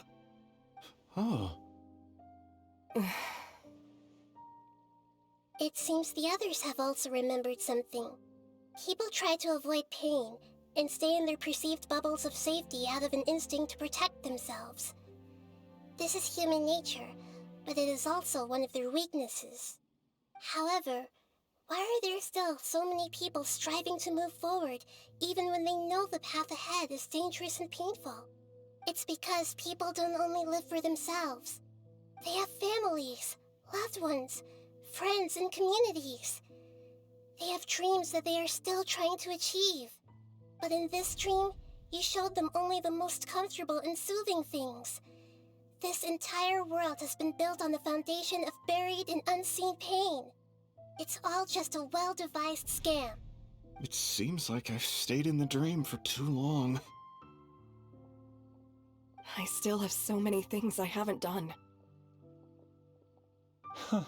[SPEAKER 12] Oh.
[SPEAKER 9] It seems the others have also remembered something. People try to avoid pain and stay in their perceived bubbles of safety out of an instinct to protect themselves. This is human nature, but it is also one of their weaknesses. However, why are there still so many people striving to move forward, even when they know the path ahead is dangerous and painful? It's because people don't only live for themselves. They have families, loved ones, friends, and communities. They have dreams that they are still trying to achieve. But in this dream, you showed them only the most comfortable and soothing things. This entire world has been built on the foundation of buried and unseen pain. It's all just a well-devised scam.
[SPEAKER 12] It seems like I've stayed in the dream for too long.
[SPEAKER 15] I still have so many things I haven't done.
[SPEAKER 14] Huh.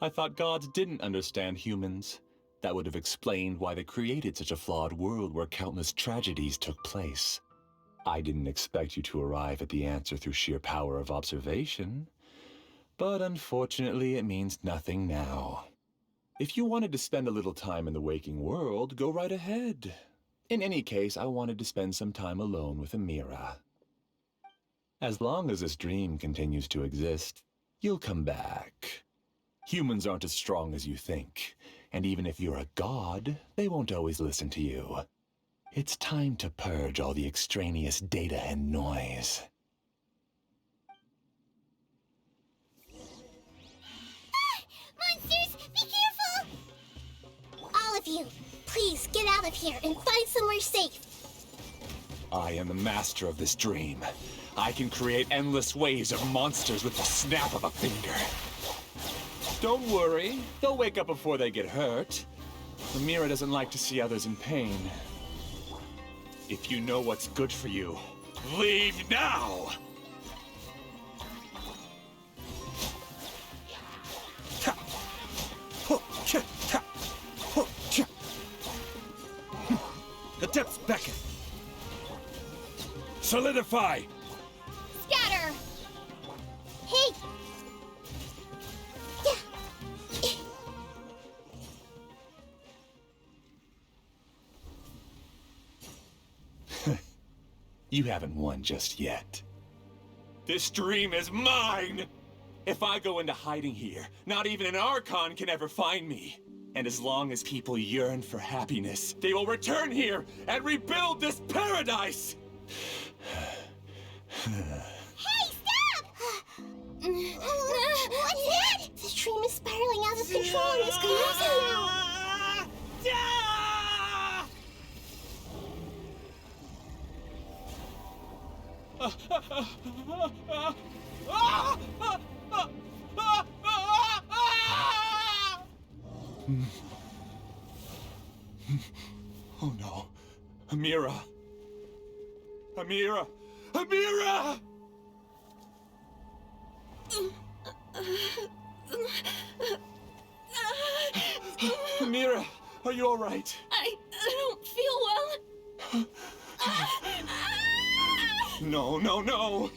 [SPEAKER 14] I thought gods didn't understand humans. That would have explained why they created such a flawed world where countless tragedies took place. I didn't expect you to arrive at the answer through sheer power of observation. But unfortunately, it means nothing now. If you wanted to spend a little time in the waking world, go right ahead. In any case, I wanted to spend some time alone with Amira. As long as this dream continues to exist, you'll come back. Humans aren't as strong as you think, and even if you're a god, they won't always listen to you. It's time to purge all the extraneous data and noise.
[SPEAKER 1] Monsters, be careful!
[SPEAKER 9] All of you, please get out of here and find somewhere safe.
[SPEAKER 14] I am the master of this dream. I can create endless waves of monsters with the snap of a finger. Don't worry, they'll wake up before they get hurt. Amira doesn't like to see others in pain. If you know what's good for you, leave now!
[SPEAKER 16] The depths beckon. Solidify!
[SPEAKER 1] Scatter! Hey!
[SPEAKER 14] You haven't won just yet. This dream is mine! If I go into hiding here, not even an Archon can ever find me. And as long as people yearn for happiness, they will return here and rebuild this paradise!
[SPEAKER 1] Hey, stop! What's that?
[SPEAKER 9] This dream is spiraling out of control and is collapsing now.
[SPEAKER 14] Oh no. Amira. Amira! Amira! Amira, are you alright?
[SPEAKER 6] I don't feel well.
[SPEAKER 14] No, no, no!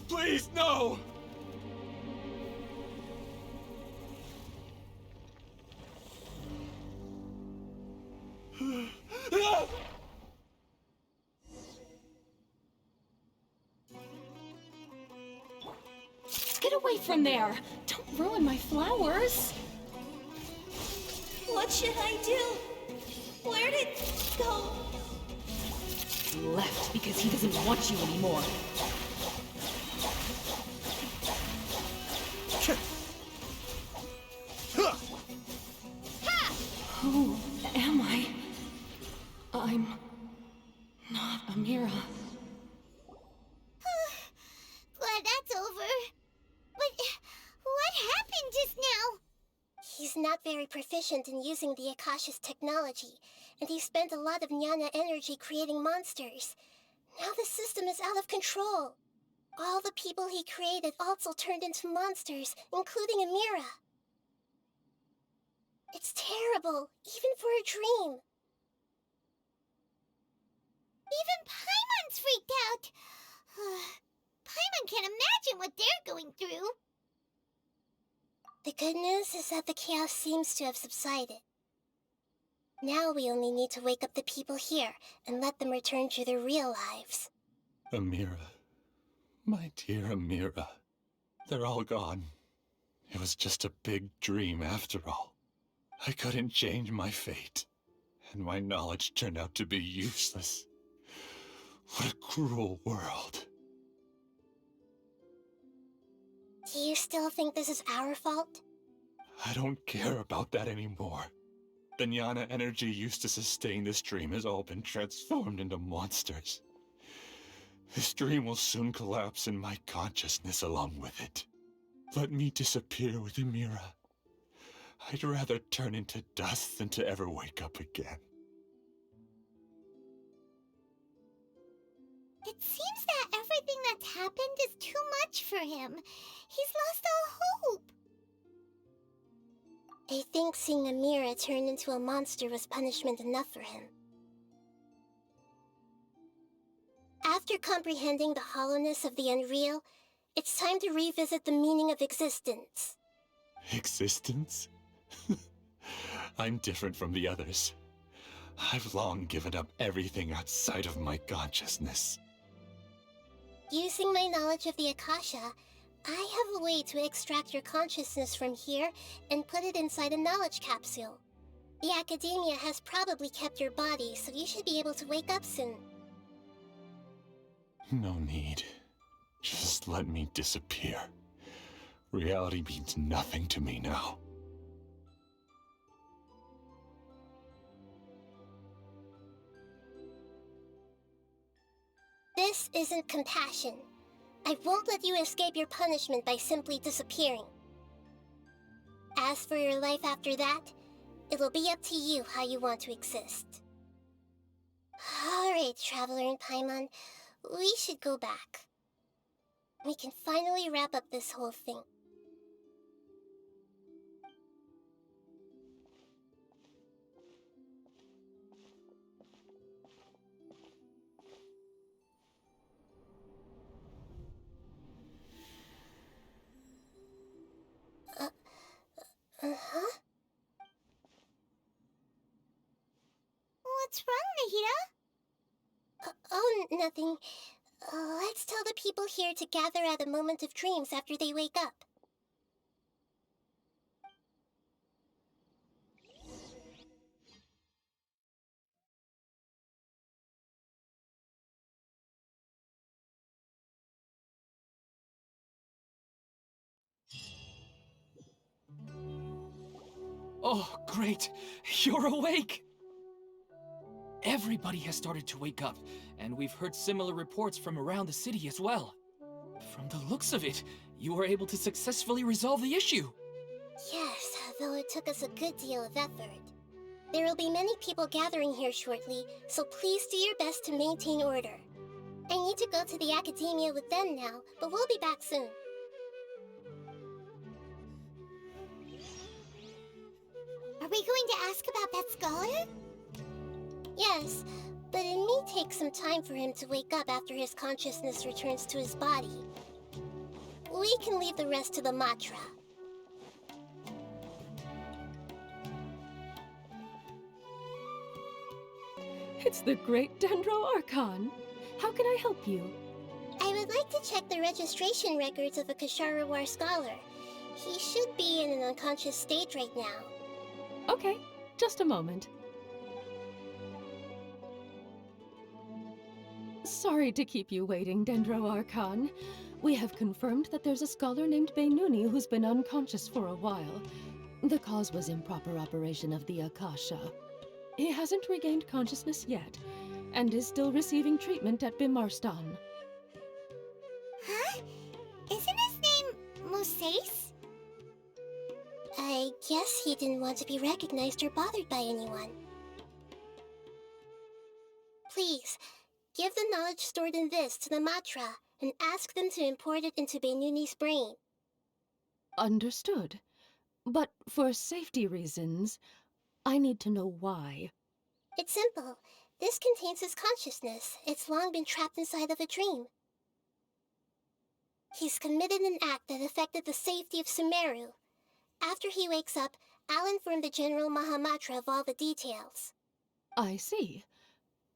[SPEAKER 14] Please, no!
[SPEAKER 11] Get away from there! Don't ruin my flowers!
[SPEAKER 10] What should I do? Where'd it go?
[SPEAKER 11] He left because he doesn't want you anymore. Who am I? I'm not Amira.
[SPEAKER 1] Glad that's over. But what happened just now?
[SPEAKER 9] He's not very proficient in using the Akasha's technology, and he spent a lot of Jnana energy creating monsters. Now the system is out of control. All the people he created also turned into monsters, including Amira. It's terrible, even for a dream.
[SPEAKER 1] Even Paimon's freaked out. Paimon can't imagine what they're going through.
[SPEAKER 9] The good news is that the chaos seems to have subsided. Now we only need to wake up the people here and let them return to their real lives.
[SPEAKER 14] Amira. My dear Amira. They're all gone. It was just a big dream after all. I couldn't change my fate, and my knowledge turned out to be useless. What a cruel world.
[SPEAKER 9] Do you still think this is our fault?
[SPEAKER 14] I don't care about that anymore. The Jnana energy used to sustain this dream has all been transformed into monsters. This dream will soon collapse and my consciousness along with it. Let me disappear with Amira. I'd rather turn into dust than to ever wake up again.
[SPEAKER 1] It seems that everything that's happened is too much for him. He's lost all hope.
[SPEAKER 9] I think seeing Amira turn into a monster was punishment enough for him. After comprehending the hollowness of the unreal, it's time to revisit the meaning of existence.
[SPEAKER 14] Existence? I'm different from the others. I've long given up everything outside of my consciousness.
[SPEAKER 9] Using my knowledge of the Akasha, I have a way to extract your consciousness from here and put it inside a knowledge capsule. The Academia has probably kept your body, so you should be able to wake up soon.
[SPEAKER 14] No need. Just let me disappear. Reality means nothing to me now.
[SPEAKER 9] This isn't compassion. I won't let you escape your punishment by simply disappearing. As for your life after that, it'll be up to you how you want to exist. Alright, Traveler and Paimon, we should go back. We can finally wrap up this whole thing. Uh-huh?
[SPEAKER 1] What's wrong, Nahida?
[SPEAKER 9] Oh, nothing. Let's tell the people here to gather at a moment of dreams after they wake up.
[SPEAKER 2] Oh, great! You're awake! Everybody has started to wake up, and we've heard similar reports from around the city as well. From the looks of it, you were able to successfully resolve the issue.
[SPEAKER 9] Yes, though it took us a good deal of effort. There will be many people gathering here shortly, so please do your best to maintain order. I need to go to the Academia with them now, but we'll be back soon.
[SPEAKER 1] Are we going to ask about that scholar?
[SPEAKER 9] Yes, but it may take some time for him to wake up after his consciousness returns to his body. We can leave the rest to the Matra.
[SPEAKER 11] It's the great Dendro Archon. How can I help you?
[SPEAKER 1] I
[SPEAKER 9] would like to check the registration records of a Kashara War scholar. He should be in an unconscious state right now.
[SPEAKER 11] Okay, just a moment. Sorry to keep you waiting, Dendro Archon. We have confirmed that there's a scholar named Beinuni who's been unconscious for a while. The cause was improper operation of the Akasha. He hasn't regained consciousness yet, and is still receiving treatment at Bimarstan.
[SPEAKER 1] Huh? Isn't his name Mosace?
[SPEAKER 9] I guess he didn't want to be recognized or bothered by anyone. Please, give the knowledge stored in this to the Matra, and ask them to import it into Beinuni's brain.
[SPEAKER 11] Understood. But for safety reasons, I need to know why.
[SPEAKER 9] It's simple. This contains his consciousness. It's long been trapped inside of a dream. He's committed an act that affected the safety of Sumeru. After he wakes up, I'll inform the General Mahamatra of all the details.
[SPEAKER 11] I see.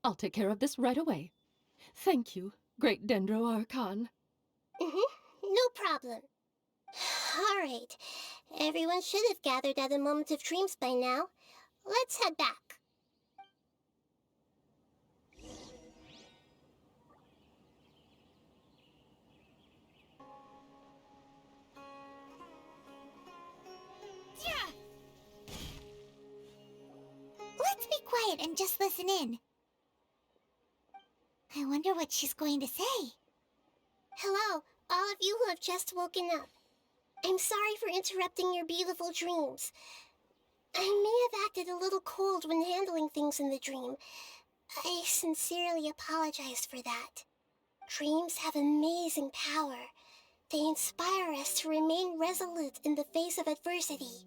[SPEAKER 11] I'll take care of this right away. Thank you, Great Dendro Archon.
[SPEAKER 9] No problem. Alright. Everyone should have gathered at a moment of dreams by now. Let's head back.
[SPEAKER 1] Let's be quiet and just listen in. I wonder what she's going to say.
[SPEAKER 9] Hello, all of you who have just woken up. I'm sorry for interrupting your beautiful dreams. I may have acted a little cold when handling things in the dream. I sincerely apologize for that. Dreams have amazing power. They inspire us to remain resolute in the face of adversity,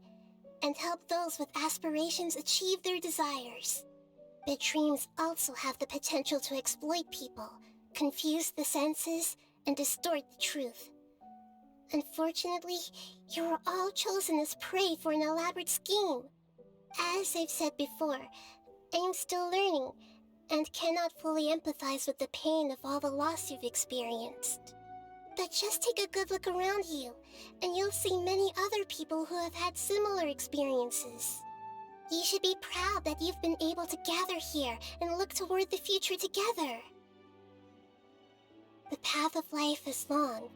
[SPEAKER 9] and help those with aspirations achieve their desires. But dreams also have the potential to exploit people, confuse the senses, and distort the truth. Unfortunately, you were all chosen as prey for an elaborate scheme. As I've said before, I am still learning, and cannot fully empathize with the pain of all the loss you've experienced. But just take a good look around you, and you'll see many other people who have had similar experiences. You should be proud that you've been able to gather here and look toward the future together. The path of life is long,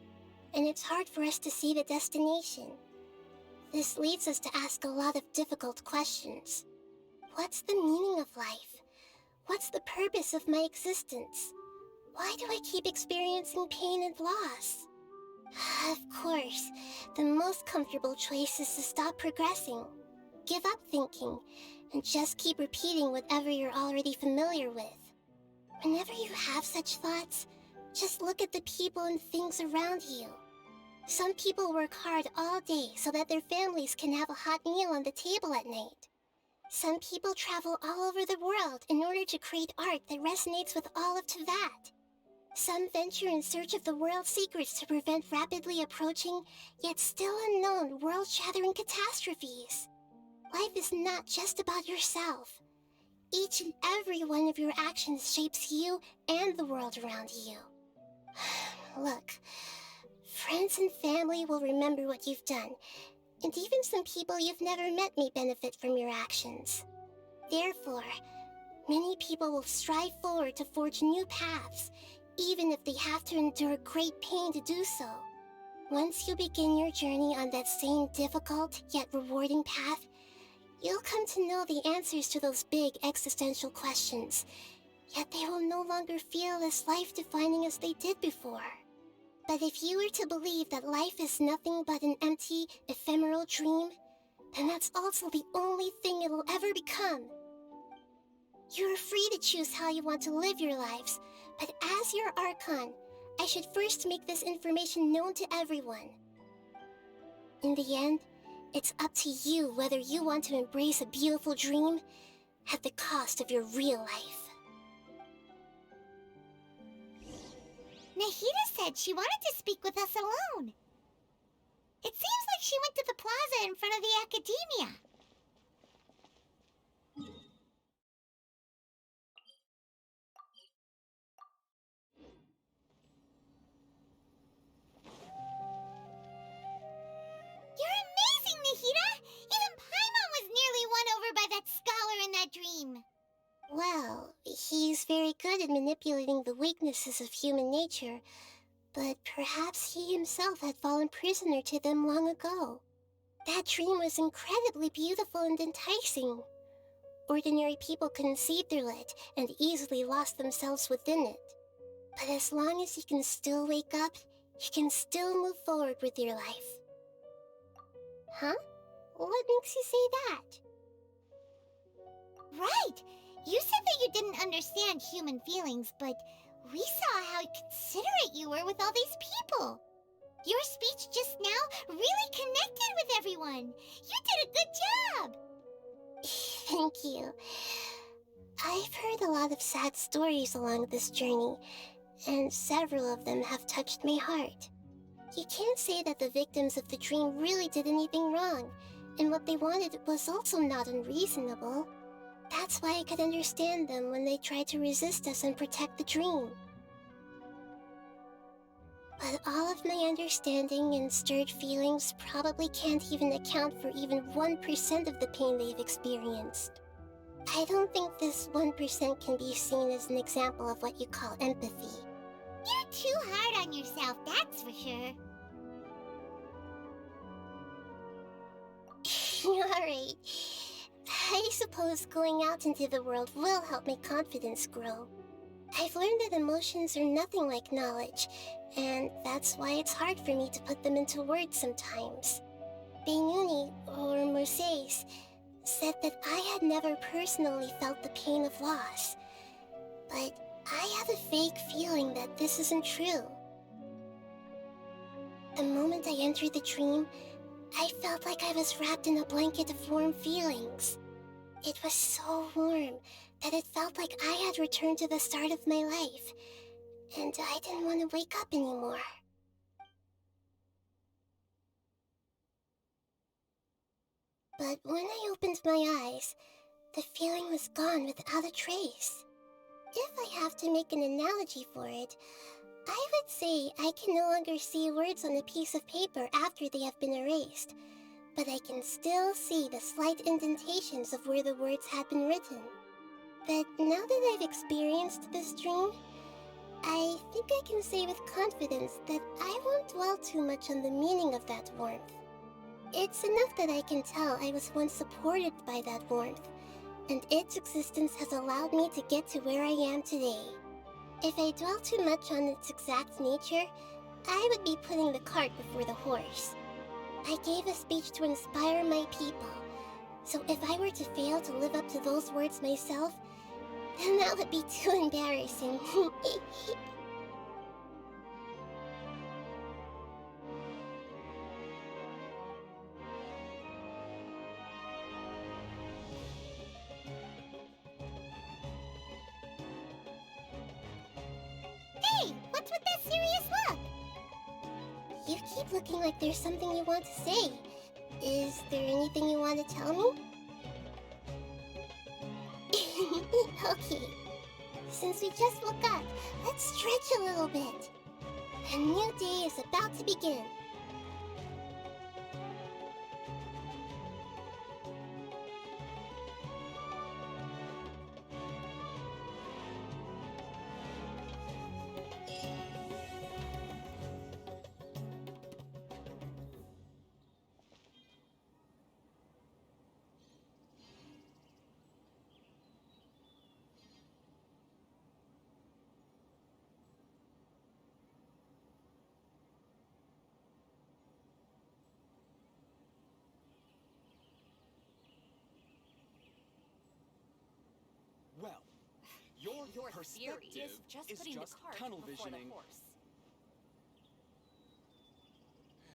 [SPEAKER 9] and it's hard for us to see the destination. This leads us to ask a lot of difficult questions. What's the meaning of life? What's the purpose of my existence? Why do I keep experiencing pain and loss? Of course, the most comfortable choice is to stop progressing. Give up thinking, and just keep repeating whatever you're already familiar with. Whenever you have such thoughts, just look at the people and things around you. Some people work hard all day so that their families can have a hot meal on the table at night. Some people travel all over the world in order to create art that resonates with all of Teyvat. Some venture in search of the world's secrets to prevent rapidly approaching, yet still unknown, world-shattering catastrophes. Life is not just about yourself. Each and every one of your actions shapes you and the world around you. Look, friends and family will remember what you've done, and even some people you've never met may benefit from your actions. Therefore, many people will strive forward to forge new paths, even if they have to endure great pain to do so. Once you begin your journey on that same difficult yet rewarding path, you'll come to know the answers to those big existential questions, yet they will no longer feel as life-defining as they did before. But if you were to believe that life is nothing but an empty, ephemeral dream, then that's also the only thing it'll ever become. You're free to choose how you want to live your lives, but as your Archon, I should first make this information known to everyone. In the end, it's up to you whether you want to embrace a beautiful dream at the cost of your real life.
[SPEAKER 1] Nahida said she wanted to speak with us alone. It seems like she went to the plaza in front of the academia.
[SPEAKER 9] good at manipulating the weaknesses of human nature, but perhaps he himself had fallen prisoner to them long ago. That dream was incredibly beautiful and enticing. Ordinary people couldn't see through it and easily lost themselves within it. But as long as you can still wake up, you can still move forward with your life. Huh? What makes you say that?
[SPEAKER 1] Right! You said that you didn't understand human feelings, but we saw how considerate you were with all these people. Your speech just now really connected with everyone. You did a good job.
[SPEAKER 9] Thank you. I've heard a lot of sad stories along this journey, and several of them have touched my heart. You can't say that the victims of the dream really did anything wrong, and what they wanted was also not unreasonable. That's why I could understand them when they tried to resist us and protect the dream. But all of my understanding and stirred feelings probably can't even account for even 1% of the pain they've experienced. I don't think this 1% can be seen as an example of what you call empathy.
[SPEAKER 1] You're too hard on yourself, that's for sure.
[SPEAKER 9] Alright. I suppose going out into the world will help my confidence grow. I've learned that emotions are nothing like knowledge, and that's why it's hard for me to put them into words sometimes. Benuni, or Mercedes, said that I had never personally felt the pain of loss, but I have a vague feeling that this isn't true. The moment I entered the dream, I felt like I was wrapped in a blanket of warm feelings. It was so warm that it felt like I had returned to the start of my life, and I didn't want to wake up anymore. But when I opened my eyes, the feeling was gone without a trace. If I have to make an analogy for it, I would say I can no longer see words on a piece of paper after they have been erased, but I can still see the slight indentations of where the words had been written. But now that I've experienced this dream, I think I can say with confidence that I won't dwell too much on the meaning of that warmth. It's enough that I can tell I was once supported by that warmth, and its existence has allowed me to get to where I am today. If I dwell too much on its exact nature, I would be putting the cart before the horse. I gave a speech to inspire my people, so if I were to fail to live up to those words myself, then that would be too embarrassing.
[SPEAKER 1] Hey, what's with that serious look?
[SPEAKER 9] You keep looking like there's something you want to say. Is there anything you want to tell me? Okay. Since we just woke up, let's stretch a little bit. A new day is about to begin.
[SPEAKER 3] Well, your
[SPEAKER 17] Your theory
[SPEAKER 3] perspective
[SPEAKER 17] is just
[SPEAKER 3] is
[SPEAKER 17] putting
[SPEAKER 3] just
[SPEAKER 17] the cart
[SPEAKER 3] tunnel
[SPEAKER 17] before the
[SPEAKER 3] visioning
[SPEAKER 17] horse.